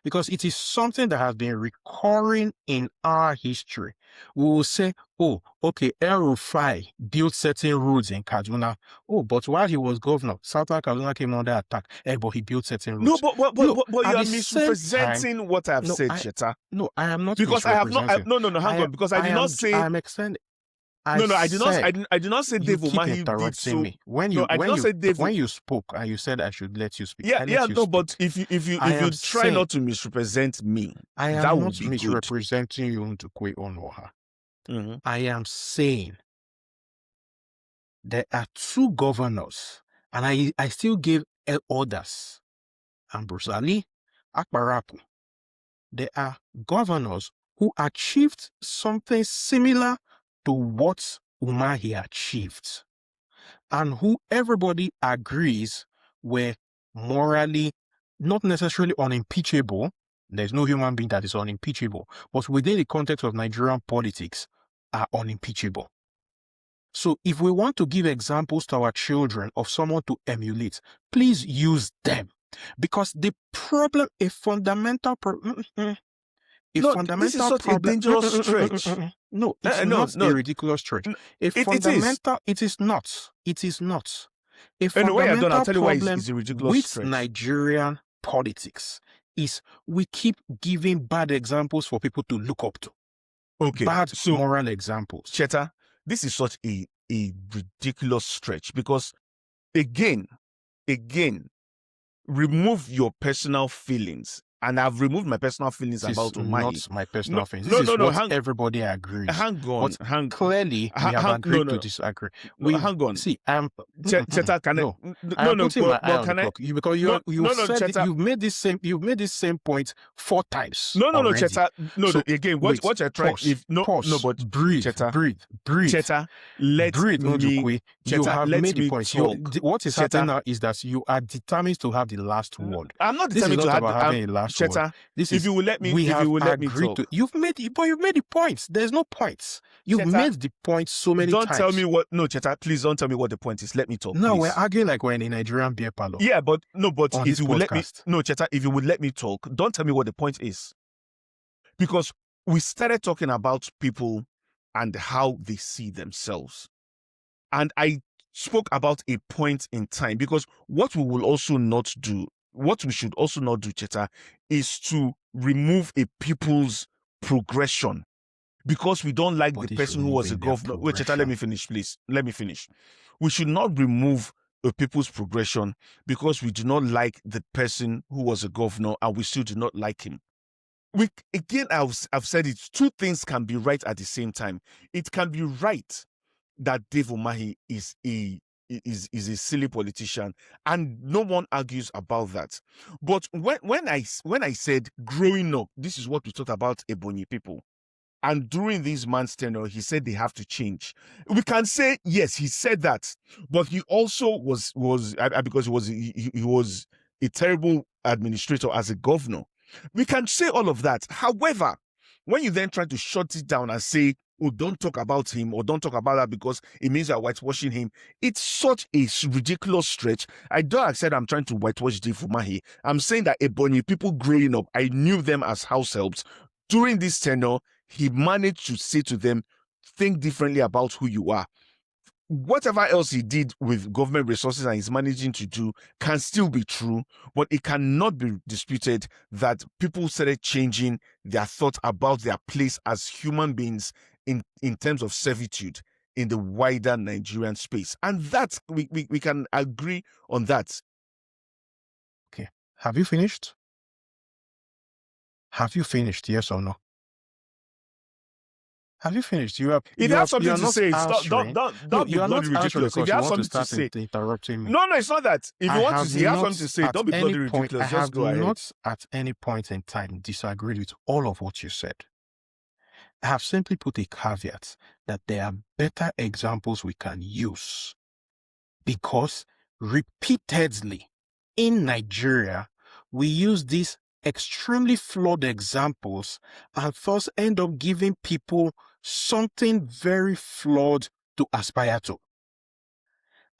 because it is something that has been recurring in our history. We will say, oh, okay, El-Rufai built certain roads in Kaduna. Oh, but while he was governor, Southern Kaduna came under attack. But he built certain roads. No, but at you are the same misrepresenting time, what I've no, said, Cheta. No, I am not Because I have not. misrepresenting. No, hang on. Because I did not say. I am extending. I did not. I did not say You Dave keep Umahi did interrupting so. me. When No, you I did not say Dave. when you spoke and you said I should let you speak. Yeah, no, speak. But if you try not to misrepresent me, I am that not would be misrepresenting you into Kwe Onoha. Mm-hmm. I am saying there are two governors, and I still give orders. Ambrose Ali, Akbaraku. There are governors who achieved something similar to what Umahi achieved, and who everybody agrees were morally not necessarily unimpeachable. There's no human being that is unimpeachable, but within the context of Nigerian politics are unimpeachable. So if we want to give examples to our children of someone to emulate, please use them. Because the problem, a fundamental problem, this is such a dangerous stretch. No, it's not a ridiculous stretch. It is not. It is not. A fundamental problem with Nigerian politics is we keep giving bad examples for people to look up to. Okay. Bad moral examples. Cheta, this is such a ridiculous stretch because again, remove your personal feelings. And I've removed my personal feelings about Umahi. Not my personal feelings. This is what everybody agrees. Hang on. Clearly, we have agreed to disagree. Hang on. See, I'm Cheta, can no, I'm putting my eye on the clock. Because you've made this same point 4 times. No, Cheta. No, so, again, what you're trying but breathe, Cheta, breathe. Cheta, let me. You have made the point. What is happening now is that you are determined to have the last word. I'm not determined to have the last Cheta, if you will let me, let me talk. You've made the points. There's no points. You've made the point so many times. Don't tell me what. No, Cheta, please don't tell me what the point is. Let me talk. No, please. We're arguing like we're in a Nigerian beer parlor. Yeah, but if you will let me, no, Cheta, if you would let me talk, don't tell me what the point is, because we started talking about people and how they see themselves, and I spoke about a point in time because what we will also not do. What we should also not do, Cheta, is to remove a people's progression because we don't like the person who was a governor. Wait, Cheta, let me finish, please. Let me finish. We should not remove a people's progression because we do not like the person who was a governor and we still do not like him. I've said it. 2 things can be right at the same time. It can be right that Dave Umahi is a silly politician, and no one argues about that. But when I said growing up, this is what we talked about Ebonyi people, and during this man's tenure, he said they have to change. We can say yes, he said that, but he also was because he was a terrible administrator as a governor. We can say all of that. However, when you then try to shut it down and say, oh, don't talk about him or don't talk about that because it means you're whitewashing him, it's such a ridiculous stretch. I don't have said I'm trying to whitewash Dave Umahi. I'm saying that Ebonyi people growing up, I knew them as house helps. During this tenure, he managed to say to them, think differently about who you are. Whatever else he did with government resources and is managing to do can still be true, but it cannot be disputed that people started changing their thoughts about their place as human beings in terms of servitude in the wider Nigerian space. And that's, we can agree on that. Okay. Have you finished? Have you finished? Yes or no? Have you finished? You have. If you have something to say, don't be bloody ridiculous. If you have something to say, interrupting me. No, it's not that. If you want to say, you have something to say, don't be bloody ridiculous. Just go ahead. I have not at any point in time disagreed with all of what you said. I have simply put a caveat that there are better examples we can use because repeatedly in Nigeria, we use these extremely flawed examples and thus end up giving people something very flawed to aspire to.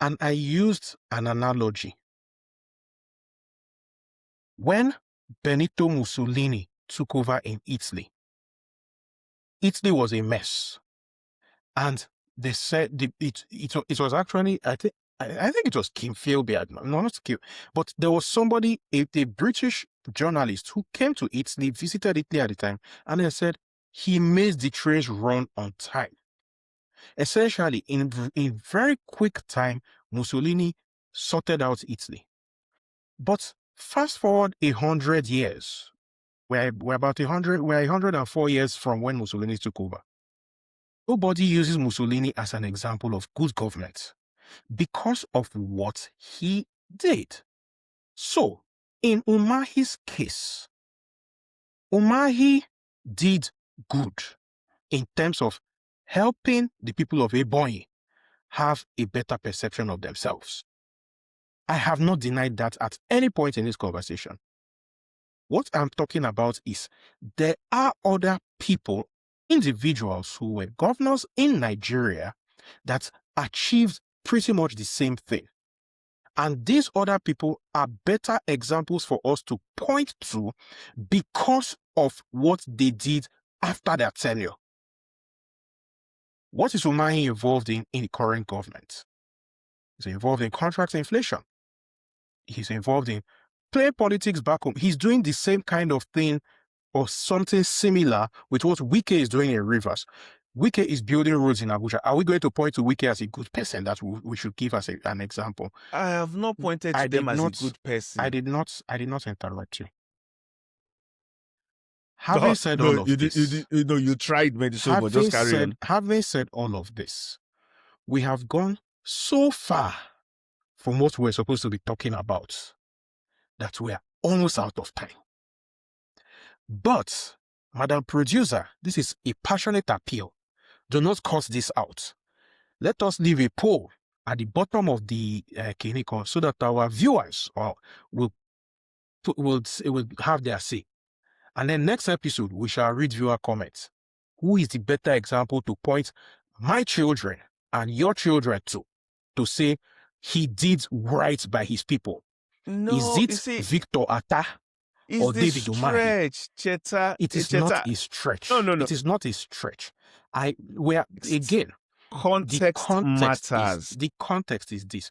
And I used an analogy. When Benito Mussolini took over in Italy, Italy was a mess. And they said it was actually, I think it was Kim Philby, no, not Kim, but there was somebody, a British journalist who came to Italy, visited Italy at the time, and they said he made the trains run on time. Essentially, in very quick time, Mussolini sorted out Italy. But fast forward 100 years, we're 104 years from when Mussolini took over. Nobody uses Mussolini as an example of good government because of what he did. So, in Umahi's case, Umahi did good in terms of helping the people of Ebonyi have a better perception of themselves. I have not denied that at any point in this conversation. What I'm talking about is there are other people, individuals who were governors in Nigeria that achieved pretty much the same thing. And these other people are better examples for us to point to because of what they did after their tenure. What is Umahi involved in the current government? He's involved in contract inflation. He's involved in playing politics back home. He's doing the same kind of thing or something similar with what Wike is doing in Rivers. Wike is building roads in Abuja. Are we going to point to Wike as a good person that we should give as an example? I have not pointed to them as a good person. I did not interrupt you. Having said all of this, you tried, Mediso, but just carry on. Having said all of this, we have gone so far from what we're supposed to be talking about that we are almost out of time. But, Madam Producer, this is a passionate appeal. Do not cut this out. Let us leave a poll at the bottom of the Kiniko so that our viewers will have their say. And then next episode, we shall read viewer comments. Who is the better example to point my children and your children to say he did right by his people? No, is it Victor Atta or David Umahi? It is not a stretch. No. It is not a stretch. Again, context matters. The context is this.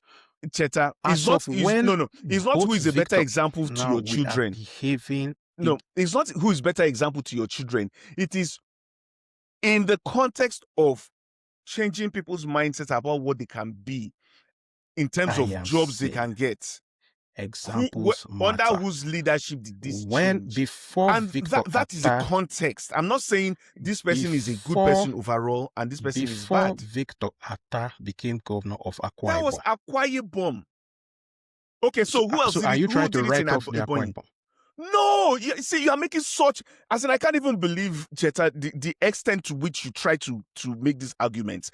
Cheta, it's not who is a better example to your children. It's not who is better example to your children. It is in the context of changing people's mindset about what they can be in terms of jobs they can get. Examples under whose leadership did this change? Before and Victor that is a context. I'm not saying this person is a good person overall and this person is bad. Before Victor Atta became governor of Akwa Ibom. That was Akwa Ibom. Okay, so who else? So are you trying to write off the Akwa Ibom? No, you are making such. As in, I can't even believe, Cheta, the extent to which you try to make these arguments.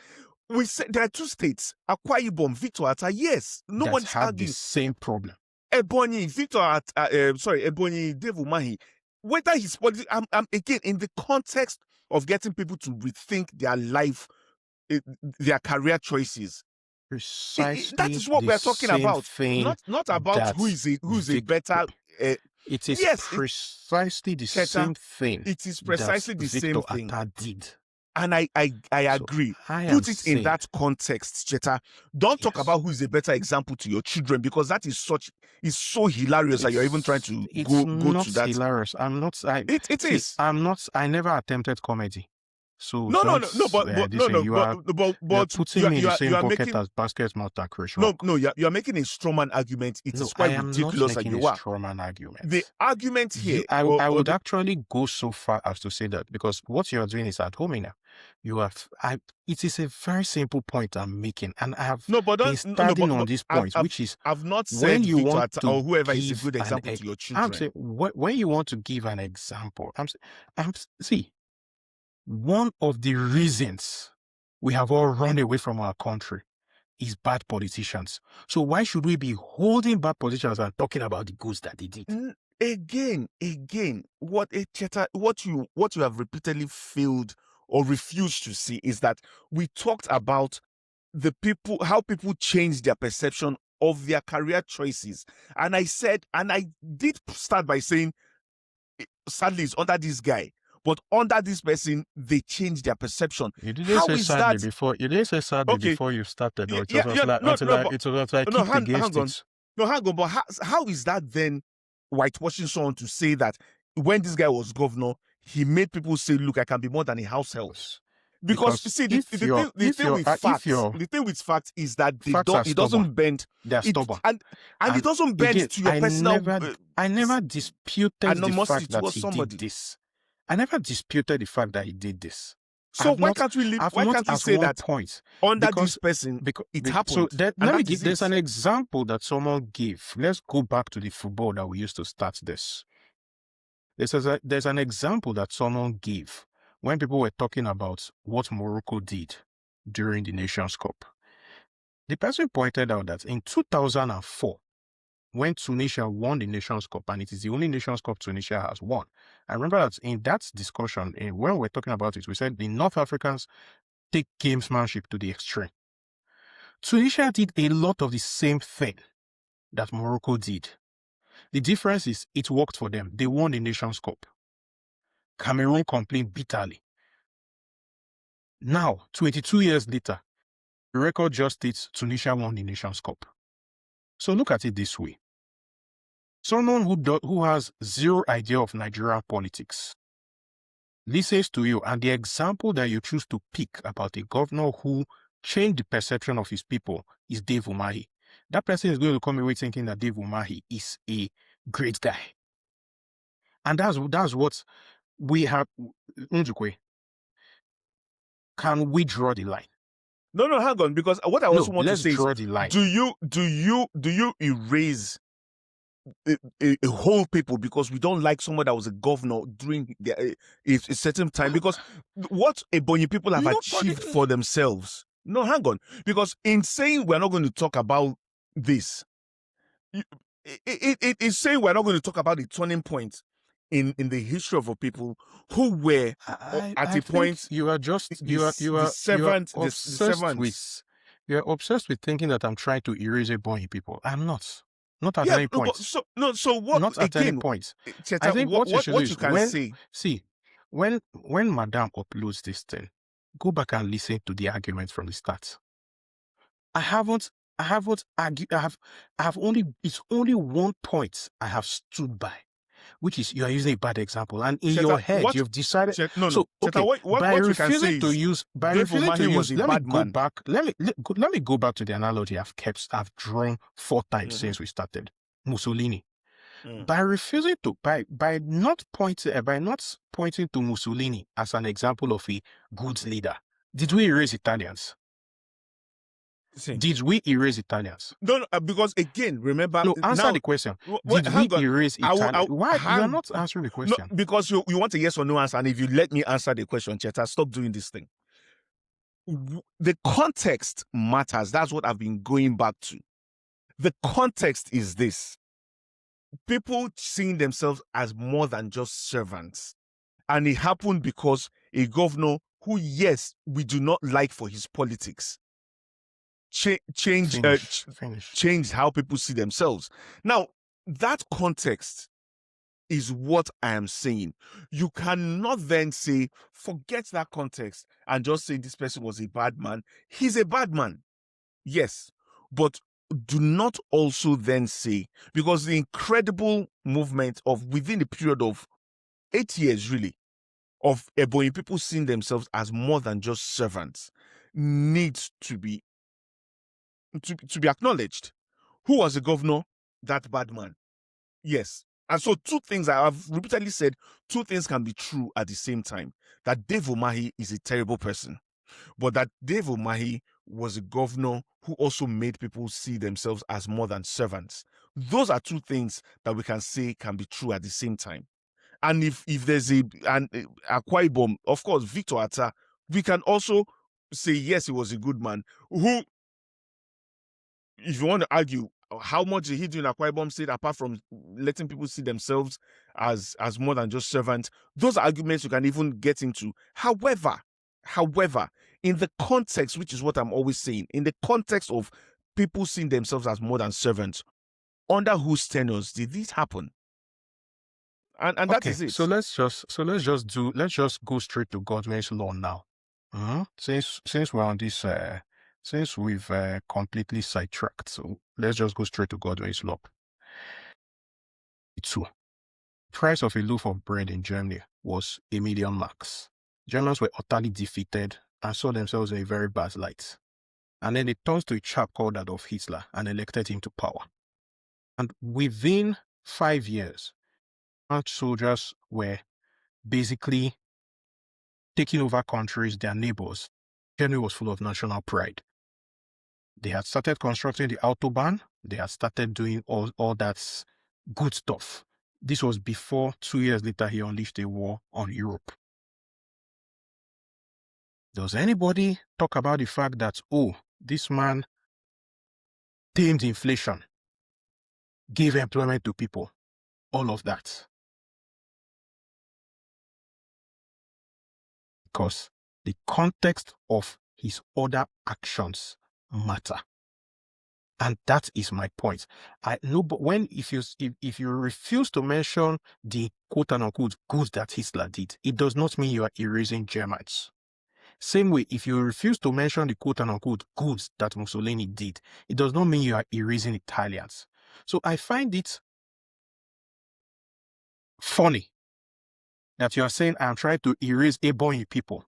We said there are two states, Akwa Ibom, Victor Atta. Yes, no one's arguing. The same problem. Ebonyi, Ebonyi, Dave Umahi, whether he's politics, I'm again in the context of getting people to rethink their life, their career choices. Precisely, that is what we're talking about. Not about who's a better. It is precisely the same thing. It is precisely the same thing. Atta did. And I agree. Put it in that context, Cheta. Don't talk about who is a better example to your children, because that is so hilarious that you're even trying to go to that. It's hilarious. It is. I never attempted comedy. So but putting me in the same bucket as basketball and Chris Rock. You're making a strawman argument. It is quite ridiculous that you are. Strawman argument. The argument here, I would actually go so far as to say that, because what you are doing is ad hominem. It is a very simple point I'm making, and I have been standing on this point, which is I've not said when you want to or whoever is a good example to your children. I'm saying when you want to give an example, see. One of the reasons we have all run away from our country is bad politicians. So why should we be holding bad politicians and talking about the goods that they did? Again, what you have repeatedly failed or refused to see is that we talked about how people change their perception of their career choices. And I did start by saying sadly it's under this guy, but under this person they changed their perception. You didn't How say is sadly that? before. You didn't say sadly Okay, before you started. Or it yeah, was yeah, like no, no, but it was like no, kicked against hang on, it. no, hang on, but how is that then whitewashing someone to say that when this guy was governor, he made people say, "Look, I can be more than a house help." Because see, the thing with facts is that it doesn't bend. They are stubborn, and it doesn't bend again, to your personal. I never disputed the fact that towards he somebody. did this. I never disputed the fact that he did this. So why can't we say that point under this person it happened? So let me give. There's an example that someone gave. Let's go back to the football that we used to start this. There's an example that someone gave when people were talking about what Morocco did during the Nations Cup. The person pointed out that in 2004, when Tunisia won the Nations Cup, and it is the only Nations Cup Tunisia has won, I remember that in that discussion, when we're talking about it, we said the North Africans take gamesmanship to the extreme. Tunisia did a lot of the same thing that Morocco did. The difference is it worked for them. They won the Nations Cup. Cameroon complained bitterly. Now, 22 years later, the record just states Tunisia won the Nations Cup. So look at it this way. Someone who has zero idea of Nigerian politics listens to you, and the example that you choose to pick about a governor who changed the perception of his people is Dave Umahi. That person is going to come away thinking that Dave Umahi is a great guy. And that's what we have. Njukwe, can we draw the line? No, hang on, because what I also want to say is, draw the line. Do you erase a whole people because we don't like someone that was a governor during a certain time? Because what Ebonyi people have achieved for themselves. No, hang on, because in saying we're not going to talk about this, it is saying we're not going to talk about the turning point in the history of a people who were at a point. You are just you are obsessed with thinking that I'm trying to erase Ebonyi people. I'm not. Not at any point. So what? Not at any point. I think what you can say. See, when Madame uploads this thing, go back and listen to the argument from the start. I haven't argued. It's only one point I have stood by, which is you are using a bad example, and in your head you've decided. By refusing to use, let me go back to the analogy I've drawn 4 times since we started. Mussolini. By refusing to, by not pointing to Mussolini as an example of a good leader, did we erase Italians? Did we erase Italians? No, because again, remember. No, answer the question. Did we erase Italians? Why you are not answering the question? No, because you want a yes or no answer, and if you let me answer the question, Cheta, stop doing this thing. The context matters. That's what I've been going back to. The context is this: people seeing themselves as more than just servants, and it happened because a governor who, yes, we do not like for his politics, changed how people see themselves. Now, that context is what I am saying. You cannot then say, forget that context and just say this person was a bad man. He's a bad man. Yes, but do not also then say, because the incredible movement of within the period of 8 years, really, of Ebonyi people seeing themselves as more than just servants needs to be acknowledged. Who was the governor? That bad man. Yes. And so 2 things, I have repeatedly said, 2 things can be true at the same time. That Dave Umahi is a terrible person, but that Dave Umahi was a governor who also made people see themselves as more than servants. Those are 2 things that we can say can be true at the same time. And if there's an Akwa Ibom, of course, Victor Atta, we can also say, yes, he was a good man who, if you want to argue, how much did he do in Akwa Ibom State apart from letting people see themselves as more than just servants? Those arguments you can even get into. However, in the context, which is what I'm always saying, in the context of people seeing themselves as more than servants, under whose tenures did this happen? And that Okay, is it. so let's just go straight to Godwin's law now. Since we're on this, since we've completely sidetracked, so let's just go straight to Godwin's law. Two. Price of a loaf of bread in Germany was 1,000,000 marks. Germans were utterly defeated and saw themselves in a very bad light. And then they turned to a chap called Adolf Hitler and elected him to power. And within 5 years, French soldiers were basically taking over countries, their neighbors. Germany was full of national pride. They had started constructing the Autobahn. They had started doing all that good stuff. This was before 2 years later he unleashed a war on Europe. Does anybody talk about the fact that, oh, this man tamed inflation, gave employment to people, all of that? Because the context of his other actions matter. And that is my point. I know, but if you refuse to mention the quote unquote good that Hitler did, it does not mean you are erasing Germans. Same way, if you refuse to mention the quote unquote goods that Mussolini did, it does not mean you are erasing Italians. So I find it funny that you are saying I'm trying to erase Ebonyi people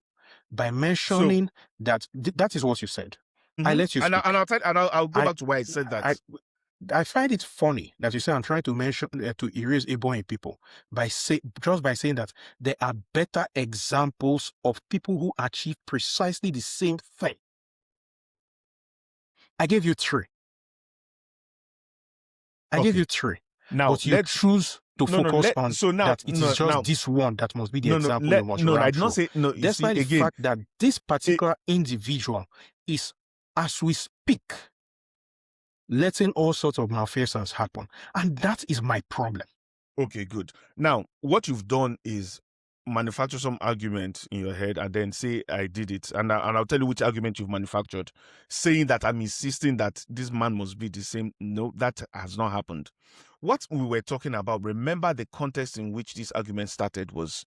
by mentioning that is what you said. I let you speak. And I'll go back to why I said that. I find it funny that you say I'm trying to mention to erase Ebonyi people by saying that there are better examples of people who achieve precisely the same thing. I gave you 3. I gave you 3. Now, but you choose to focus on that it is just this one that must be the example you must run I did not say no. Despite the fact that this particular individual is, as we speak, letting all sorts of malfeasance happen. And that is my problem. Okay, good. Now, what you've done is manufacture some argument in your head and then say, I did it. And I'll tell you which argument you've manufactured. Saying that I'm insisting that this man must be the same. No, that has not happened. What we were talking about, remember the context in which this argument started was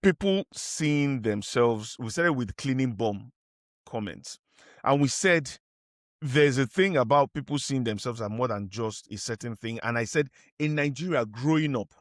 people seeing themselves. We started with cleaning bomb comments. And we said, there's a thing about people seeing themselves as more than just a certain thing. And I said, in Nigeria, growing up,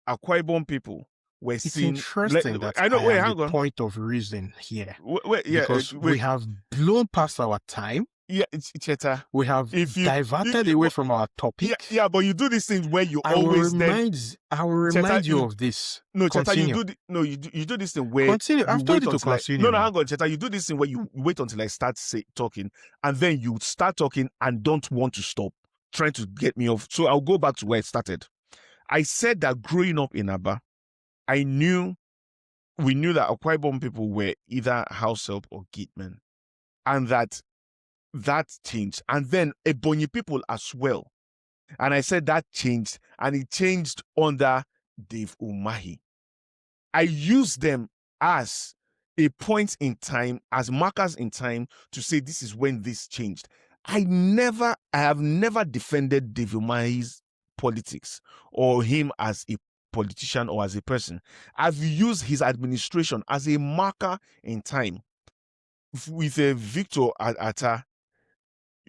Akwa Ibom people were seeing... It's interesting that I am the point of reason here. Because we have blown past our time. Yeah, it's Cheta. We have diverted away from our topic. Yeah, but you do these things where you I will remind you of this. No, Cheta, you do this thing where... Continue. I've told you to continue. No, hang on, Cheta. You do this thing where you wait until I start talking, and then you start talking and don't want to stop, trying to get me off. So I'll go back to where it started. I said that growing up in Aba, we knew that Akwa Ibom people were either house help or gatemen, and that changed. And then Ebonyi people as well. And I said that changed, and it changed under Dave Umahi. I used them as a point in time, as markers in time to say this is when this changed. I have never defended Dave Umahi's politics or him as a politician or as a person. I've used his administration as a marker in time. With Victor Atta,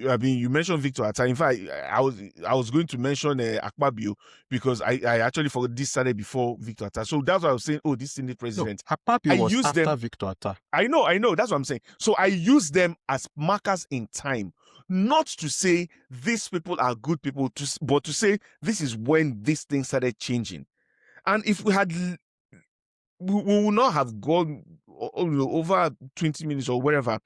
I mean, you mentioned Victor Atta. In fact, I was going to mention Akpabio because I actually forgot this started before Victor Atta. So that's why I was saying, oh, this Senate president. No, Akpabio was after Victor Atta. I know. That's what I'm saying. So I use them as markers in time, not to say these people are good people, but to say this is when this thing started changing. And if we had, we would not have gone over 20 minutes or whatever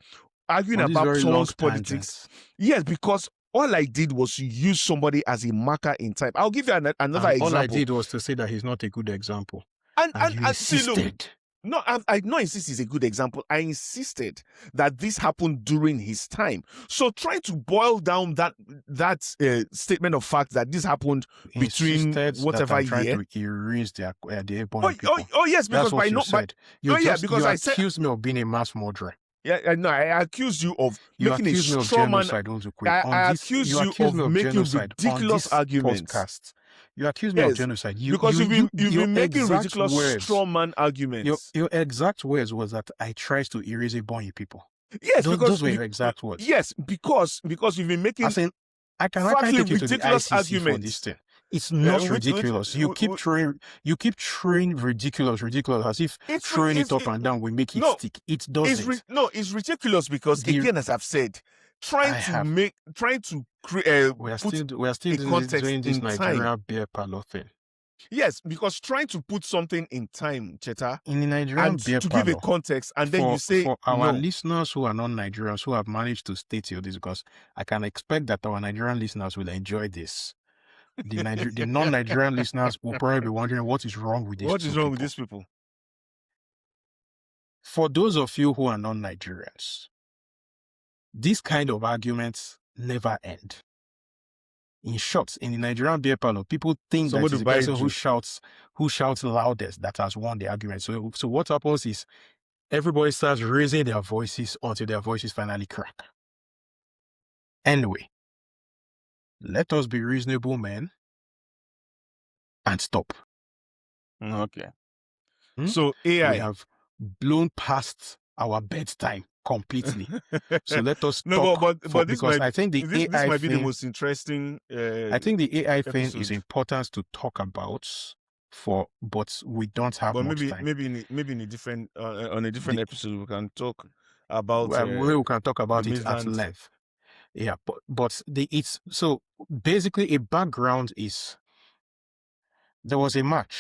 arguing about someone's politics. Yes, because all I did was to use somebody as a marker in time. I'll give you another example. All I did was to say that he's not a good example. And you insisted. No, I not insist he's a good example. I insisted that this happened during his time. So trying to boil down that statement of fact that this happened between whatever year. To erase the people. Oh yes, because I said accused me of being a mass murderer. Yeah, no, I accuse you of making a straw man. I accuse you of making ridiculous arguments. You accuse me of Yes, genocide. because you've Your been making exact ridiculous words, straw man arguments. your exact words was that I tries to erase a Bonny people. Yes, Those were your exact words. yes, because you've been making I can frankly take you to the ridiculous ICC for this arguments. thing. It's not Which ridiculous. You keep throwing ridiculous, as if throwing it up and down will make it no, stick. It doesn't. it's ridiculous because again, as I've said, trying to create we are still a context doing this in time. Nigerian beer parlour thing. Yes, because trying to put something in time, Cheta, in the Nigerian beer to parlour, give a context, and then you say for our no. listeners who are non-Nigerians who have managed to stay till this, because I can expect that our Nigerian listeners will enjoy this. The non-Nigerian listeners will probably be wondering what is wrong with these people. For those of you who are non-Nigerians, these kind of arguments never end. In short, in the Nigerian beer parlour, people think that it's the person who shouts loudest that has won the argument. So what happens is everybody starts raising their voices until their voices finally crack. Anyway, let us be reasonable men and stop. Okay. So AI, we have blown past our bedtime completely. So let us talk. But because I think the this AI might thing, be the most interesting. I think the AI thing episode. is important to talk about, but we don't have much time. Maybe in a different on a different episode we can talk about. We can talk about it at length. Yeah, but it's so basically a background is there was a match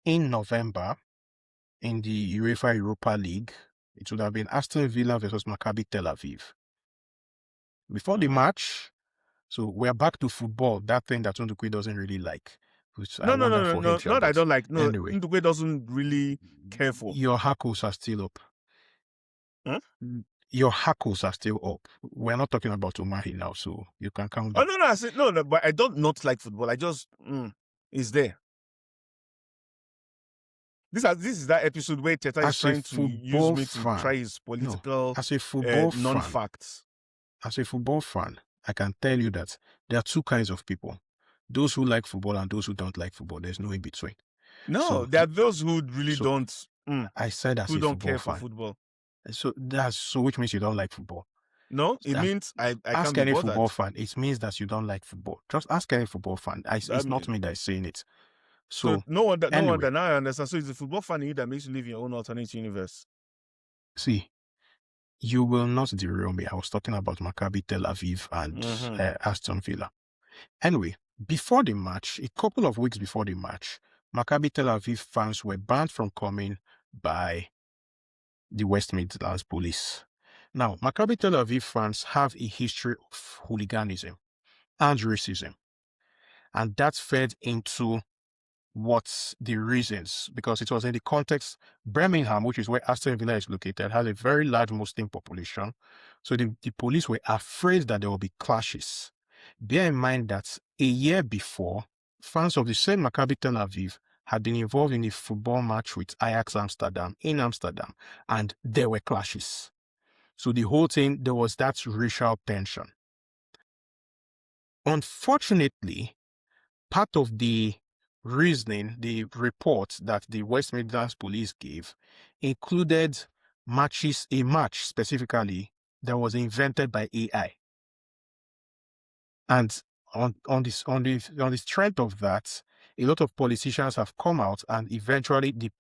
in November in the UEFA Europa League. It would have been Aston Villa versus Maccabi Tel Aviv. Before the match, so we're back to football, that thing that Ndukwe doesn't really like. No, not I don't like. No, anyway, Ndukwe doesn't really care for. Your hackles are still up. Huh? Your hackles are still up. We're not talking about Umahi now, so you can count them. Oh, no, I said, no, but I don't not like football. I just, it's there. This is that episode where Teta is trying to use me to try his political as a football non-facts. As a football fan, I can tell you that there are two kinds of people. Those who like football and those who don't like football. There's no in between. No, there are those who really don't. I said as who a don't football care fan. for football. So which means you don't like football. No, it means I ask can't any be football fan. It means that you don't like football. Just ask any football fan. It's not me that's saying it. So no wonder now I understand. So it's the football fan in you that makes you live in your own alternate universe. See, you will not derail me. I was talking about Maccabi Tel Aviv and Aston Villa. Anyway, before the match, a couple of weeks before the match, Maccabi Tel Aviv fans were banned from coming by the West Midlands police. Now, Maccabi Tel Aviv fans have a history of hooliganism and racism. And that fed into what's the reasons, because it was in the context, Birmingham, which is where Aston Villa is located, has a very large Muslim population. So the police were afraid that there will be clashes. Bear in mind that a year before, fans of the same Maccabi Tel Aviv had been involved in a football match with Ajax Amsterdam in Amsterdam, and there were clashes. So the whole thing, there was that racial tension. Unfortunately, part of the reasoning, the report that the West Midlands police gave included a match specifically that was invented by AI. And on the strength of that, a lot of politicians have come out, and eventually the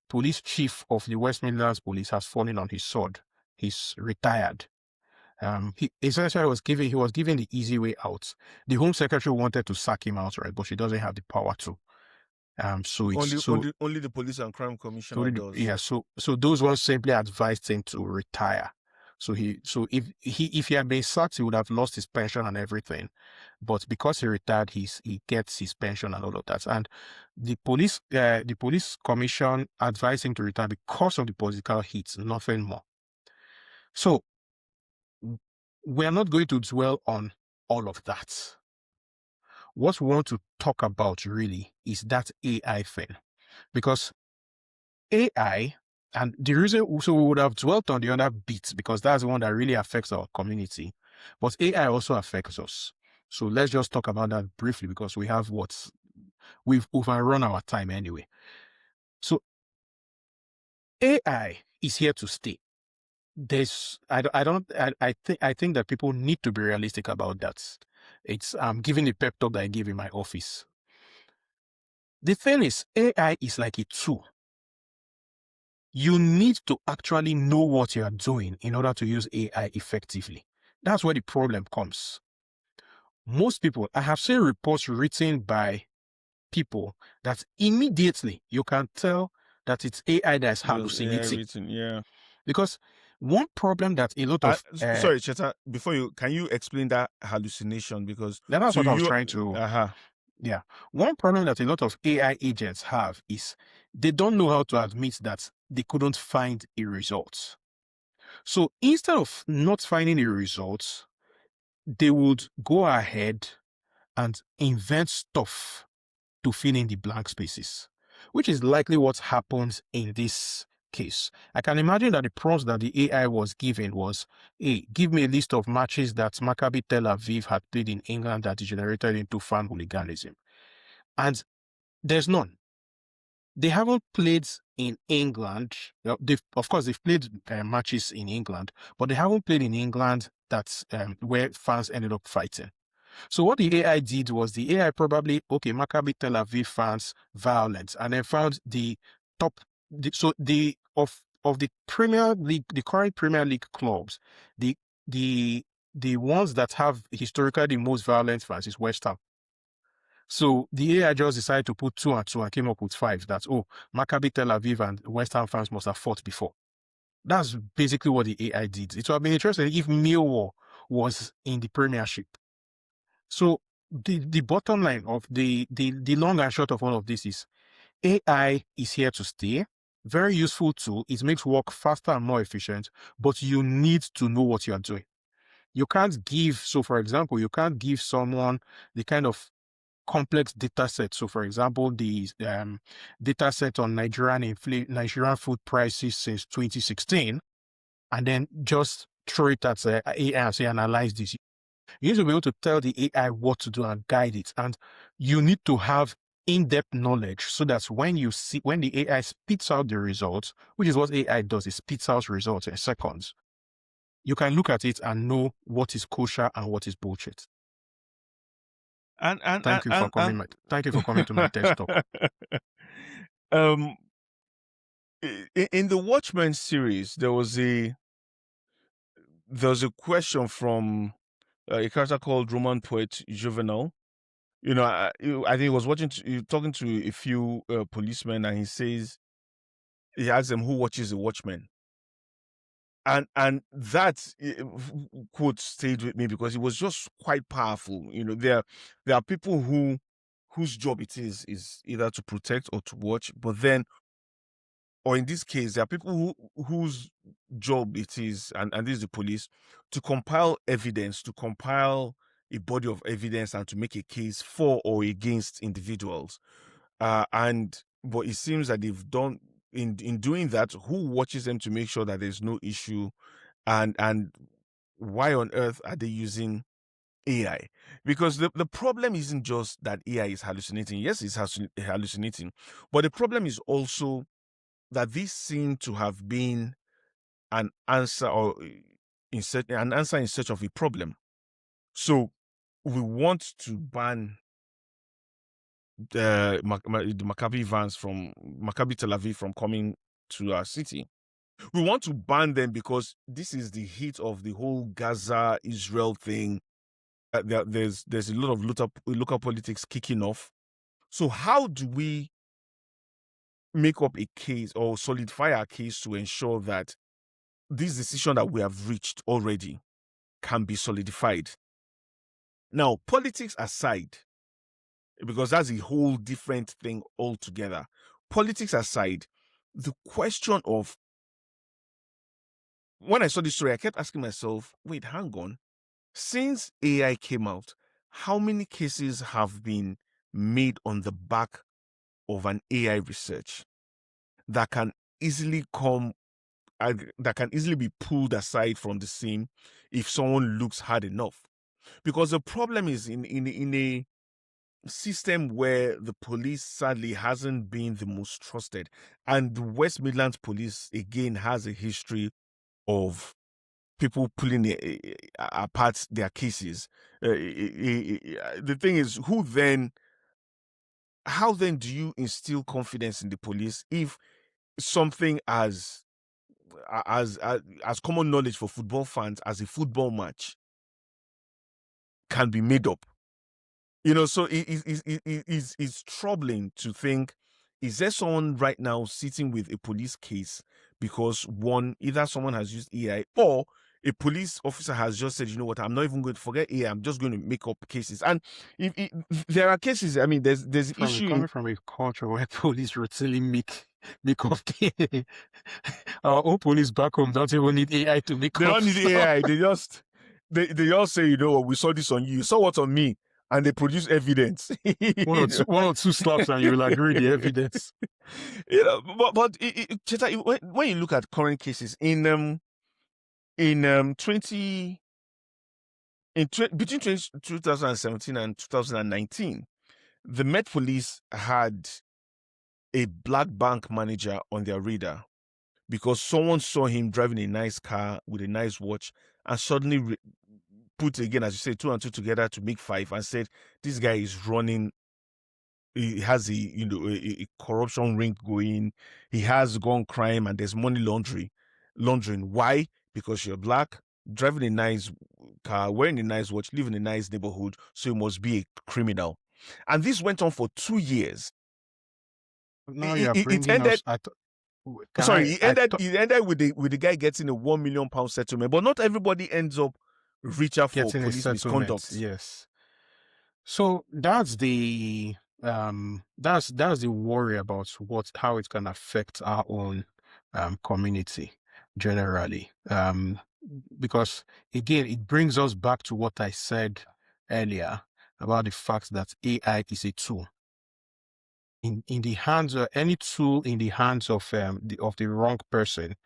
police chief of the West Midlands Police has fallen on his sword. He's retired. He essentially was given the easy way out. The Home Secretary wanted to sack him outright, but she doesn't have the power to. So it's only the Police and Crime Commissioner does. Yeah. So those ones simply advised him to retire. So if he had been sacked, he would have lost his pension and everything. But because he retired, he gets his pension and all of that. And the police commission advised him to retire because of the political heat, nothing more. So we are not going to dwell on all of that. What we want to talk about really is that AI thing, because AI, and the reason, so we would have dwelt on the other bits because that's the one that really affects our community, but AI also affects us. So let's just talk about that briefly because we've overrun our time anyway. So AI is here to stay. I think that people need to be realistic about that. It's giving the pep talk that I give in my office. The thing is, AI is like a tool. You need to actually know what you are doing in order to use AI effectively. That's where the problem comes. Most people, I have seen reports written by people that immediately you can tell that it's AI that's hallucinating. Yeah. Because one problem that a lot of Sorry, Cheta, can you explain that hallucination? Because that's to what I was you, trying to yeah. One problem that a lot of AI agents have is they don't know how to admit that they couldn't find a result. So instead of not finding a result, they would go ahead and invent stuff to fill in the blank spaces, which is likely what happens in this case. I can imagine that the prompts that the AI was given was, hey, give me a list of matches that Maccabi Tel Aviv had played in England that degenerated into fan hooliganism. And there's none. They haven't played in England. Of course, they've played matches in England, but they haven't played in England that's where fans ended up fighting. So what the AI did was the AI probably, okay, Maccabi Tel Aviv fans violence, and then found the top, of the Premier League, the current Premier League clubs, the the the ones that have historically the most violent fans is West Ham. So the AI just decided to put 2 and 2 and came up with 5. That's, Maccabi Tel Aviv and West Ham fans must have fought before. That's basically what the AI did. It would have been interesting if Millwall was in the Premiership. So the bottom line of the long and short of all of this is AI is here to stay. Very useful tool. It makes work faster and more efficient, but you need to know what you are doing. You can't give, so for example, you can't give someone the kind of complex data set. So for example, the data set on Nigerian food prices since 2016, and then just throw it at AI and say, analyze this. You need to be able to tell the AI what to do and guide it. And you need to have in-depth knowledge so that when the AI spits out the results, which is what AI does, it spits out results in seconds, you can look at it and know what is kosher and what is bullshit. Thank you for coming to my TED talk. In the Watchmen series, there was a question from a character called Roman poet Juvenal. I think he was talking to a few policemen, and he asked them who watches the Watchmen, and that quote stayed with me because it was just quite powerful. There are people whose job it is either to protect or to watch, but then, or in this case, there are people whose job it is, and this is the police, to compile evidence, to compile a body of evidence, and to make a case for or against individuals. But it seems that they've done in doing that. Who watches them to make sure that there's no issue, and why on earth are they using AI? Because the problem isn't just that AI is hallucinating. Yes, it's hallucinating, but the problem is also that this seemed to have been an answer in search of a problem. So we want to ban the Maccabi Tel Aviv from coming to our city. We want to ban them because this is the heat of the whole Gaza Israel thing. There's a lot of local politics kicking off. So how do we make up a case or solidify our case to ensure that this decision that we have reached already can be solidified? Now, politics aside, because that's a whole different thing altogether. Politics aside, the question of, when I saw this story, I kept asking myself, wait, hang on. Since AI came out, how many cases have been made on the back of an AI research that can easily be pulled aside from the scene if someone looks hard enough? Because the problem is in a system where the police sadly hasn't been the most trusted, and the West Midlands police again has a history of people pulling apart their cases. The thing is, how then do you instill confidence in the police if something as common knowledge for football fans as a football match can be made up? So it's troubling to think, is there someone right now sitting with a police case because one, either someone has used AI or a police officer has just said, you know what, I'm not even going to forget AI, I'm just going to make up cases. And if there are cases, I mean, there's an issue coming from a culture where police routinely make up our own police back home don't even need AI to make they up don't need stuff. AI, they just say, you know what, we saw this on you saw what on me, and they produce evidence. One or two slaps and you will agree the evidence. Cheta, when you look at current cases in 20 between 2017 and 2019, the Met Police had a black bank manager on their radar because someone saw him driving a nice car with a nice watch, and suddenly put, again, as you say, two and two together to make five, and said, this guy is running, he has a corruption ring going, he has gone crime, and there's money laundering. Why? Because you're black, driving a nice car, wearing a nice watch, living in a nice neighborhood, so you must be a criminal. And this went on for 2 years. Now you are It bringing ended. us. It ended with the guy getting a £1 million settlement, but not everybody ends up richer for getting a police settlement. misconduct. Yes. So that's the worry about how it can affect our own community generally. Because again, it brings us back to what I said earlier about the fact that AI is a tool. In the hands of any tool in the hands of the wrong person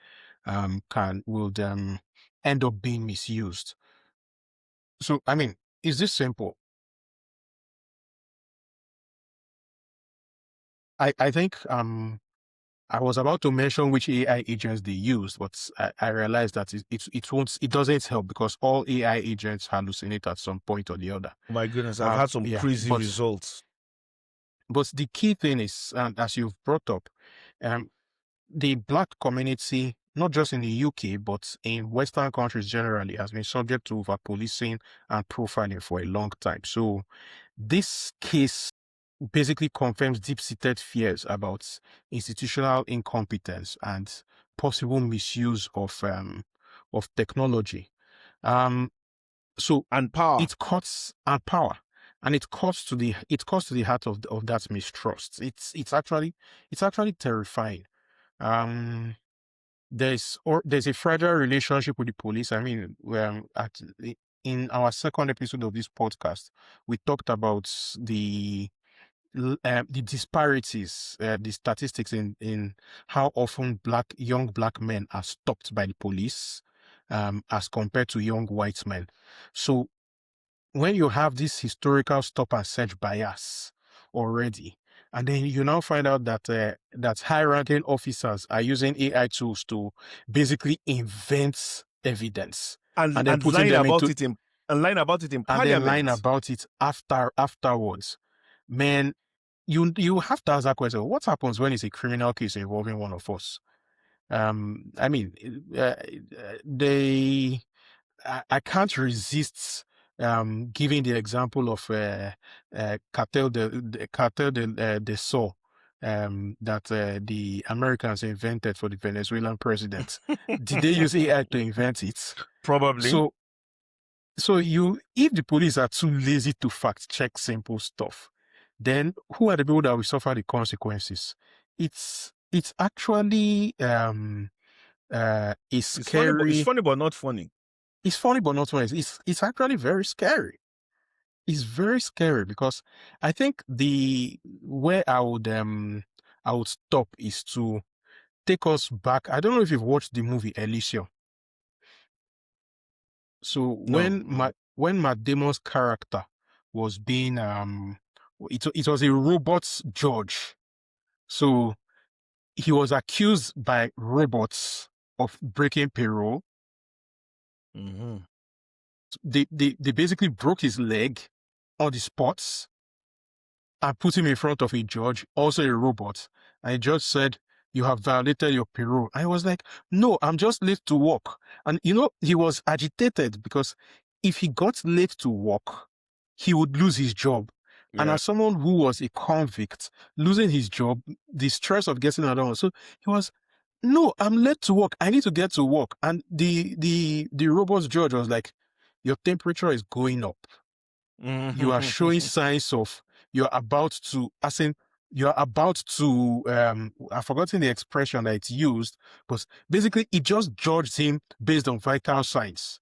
will end up being misused. So I mean, is this simple? I think I was about to mention which AI agents they use, but I realized that it doesn't help because all AI agents hallucinate at some point or the other. Oh my goodness, I've had some crazy results. But the key thing is, as you've brought up, the black community, not just in the UK, but in Western countries generally, has been subject to over-policing and profiling for a long time. So this case basically confirms deep-seated fears about institutional incompetence and possible misuse of technology. And power. It cuts and power, and it cuts to the heart of that mistrust. It's actually terrifying. There's a fragile relationship with the police. I mean, in our second episode of this podcast, we talked about the disparities, the statistics in how often young black men are stopped by the police as compared to young white men. So when you have this historical stop and search bias already, and then you now find out that high-ranking officers are using AI tools to basically invent evidence and then lying about it in parliament, and then lying about it afterwards. Man, you have to ask that question: what happens when it's a criminal case involving one of us? I mean, I can't resist giving the example of cartel de Sol that the Americans invented for the Venezuelan president. Did they use AI to invent it? Probably. So if the police are too lazy to fact check simple stuff, then who are the people that will suffer the consequences? It's actually it's scary. It's funny but not funny. It's funny but not funny. It's actually very scary. It's very scary because I think where I would stop is to take us back. I don't know if you've watched the movie Elysium. So when Matt Damon's character was being it was a robot's judge. So he was accused by robots of breaking parole. Mm-hmm. They basically broke his leg on the spot and put him in front of a judge, also a robot. And the judge said, "You have violated your parole." I was like, "No, I'm just late to work." And he was agitated because if he got late to work, he would lose his job. And Yeah. as someone who was a convict, losing his job, the stress of getting another one. So he was, "No, I'm late to work. I need to get to work." And the robot's judge was like, "Your temperature is going up. You are showing signs of you're about to, as in, you're about to, I've forgotten the expression that it's used, but basically it just judged him based on vital signs.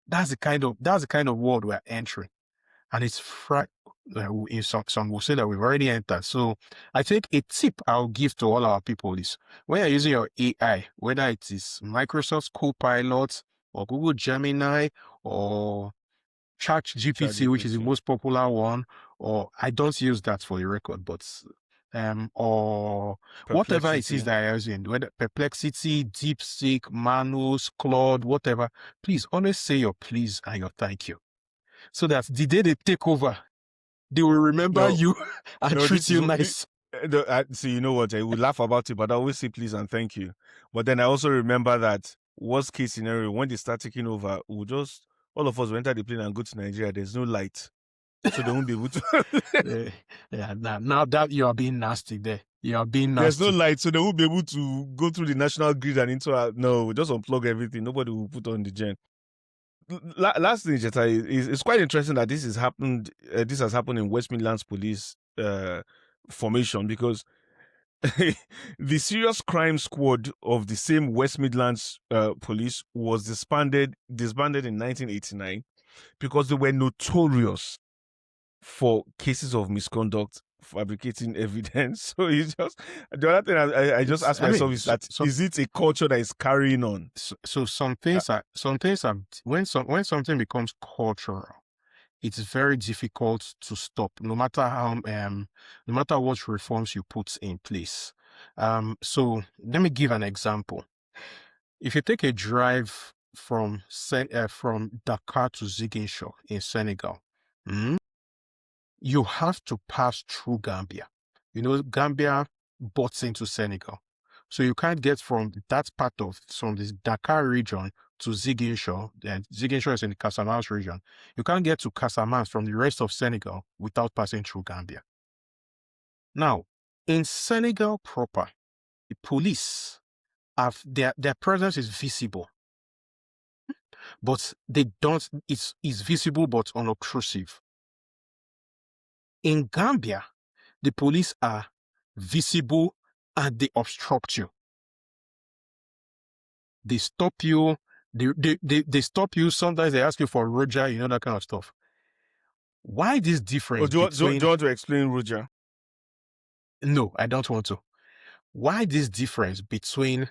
That's the kind of world we're entering. And it's in some will say that we've already entered. So I think a tip I'll give to all our people is when you're using your AI, whether it is Microsoft's Copilot or Google Gemini or ChatGPT, which is the ChatGPT. most popular one, or I don't use that for the record, but or whatever it is Perplexity. that I use in, whether Perplexity, DeepSeek, Manus, Claude, whatever, please always say your please and your thank you. So that the day they take over, they will remember No, you and no, treat this is you what nice. so you know what, I would laugh about it, but I always say please and thank you. But then I also remember that worst case scenario, when they start taking over, we'll just all of us will enter the plane and go to Nigeria. There's no light. So they won't be able to Yeah, now that you are being nasty there. You are being there's no nasty. light, so they won't be able to go through the national grid and into our no, we'll just unplug everything. Nobody will put on the gen. Last thing, Jetta, is it's quite interesting that this has happened. This has happened in West Midlands Police formation because the serious crime squad of the same West Midlands Police was disbanded in 1989 because they were notorious for cases of misconduct, fabricating evidence. So it's just the other thing I just ask myself is that is it a culture that is carrying on? So some things are when something becomes cultural, it's very difficult to stop, no matter what reforms you put in place. So let me give an example. If you take a drive from Dakar to Ziguinchor in Senegal, you have to pass through Gambia. Gambia butts into Senegal. So you can't get from this Dakar region to Ziguinchor, and Ziguinchor is in the Casamance region. You can't get to Casamance from the rest of Senegal without passing through Gambia. Now, in Senegal proper, the police their presence is visible, but they don't, it's visible but unobtrusive. In Gambia, the police are visible and they obstruct you. They stop you. They stop you. Sometimes they ask you for Roger, that kind of stuff. Why this difference Do you between... want to explain, Roger? No, I don't want to. Why this difference between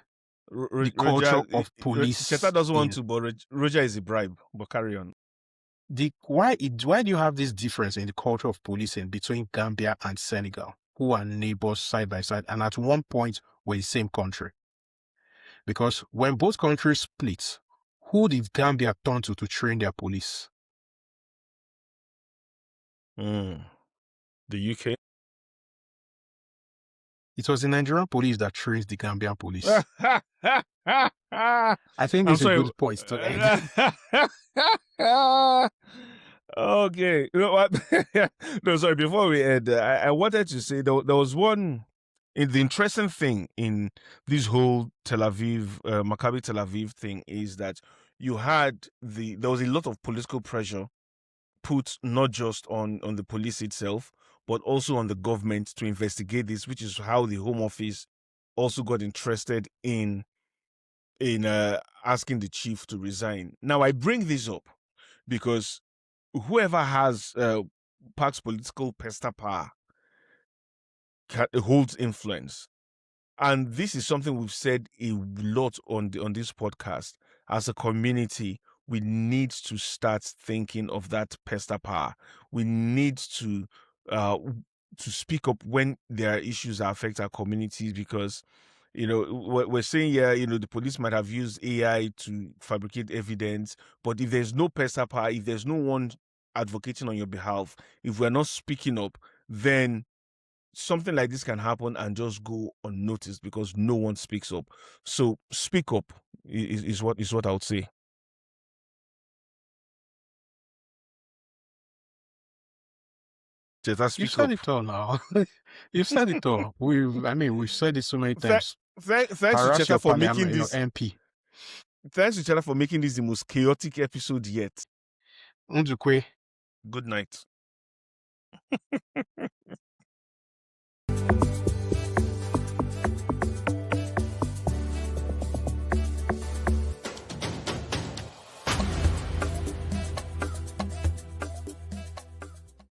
the culture Roger, of police Cheta doesn't want in... to, but Roger is a bribe. But carry on. Why do you have this difference in the culture of policing between Gambia and Senegal, who are neighbors side by side, and at one point were the same country? Because when both countries split, who did Gambia turn to train their police? The UK. It was the Nigerian police that trains the Gambian police. I think I'm it's sorry. a good point to end. Okay. You know what? No, sorry. Before we end, I wanted to say there was one. The interesting thing in this whole Maccabi Tel Aviv thing is that there was a lot of political pressure put not just on the police itself, but also on the government to investigate this, which is how the Home Office also got interested in asking the chief to resign. Now, I bring this up because whoever has Park's political pesta power holds influence. And this is something we've said a lot on this podcast. As a community, we need to start thinking of that pester power. We need to speak up when there are issues that affect our communities, because we're saying, yeah, the police might have used AI to fabricate evidence, but if there's no pester power, if there's no one advocating on your behalf, if we're not speaking up, then something like this can happen and just go unnoticed because no one speaks up. So speak up is what I would say. Just You speak said up. it all now. You said it all. We've said it so many times. Thanks to Harass Cheta your for making parliament, this. MP. Thanks to Cheta for making this the most chaotic episode yet. Nzukwe. Good night.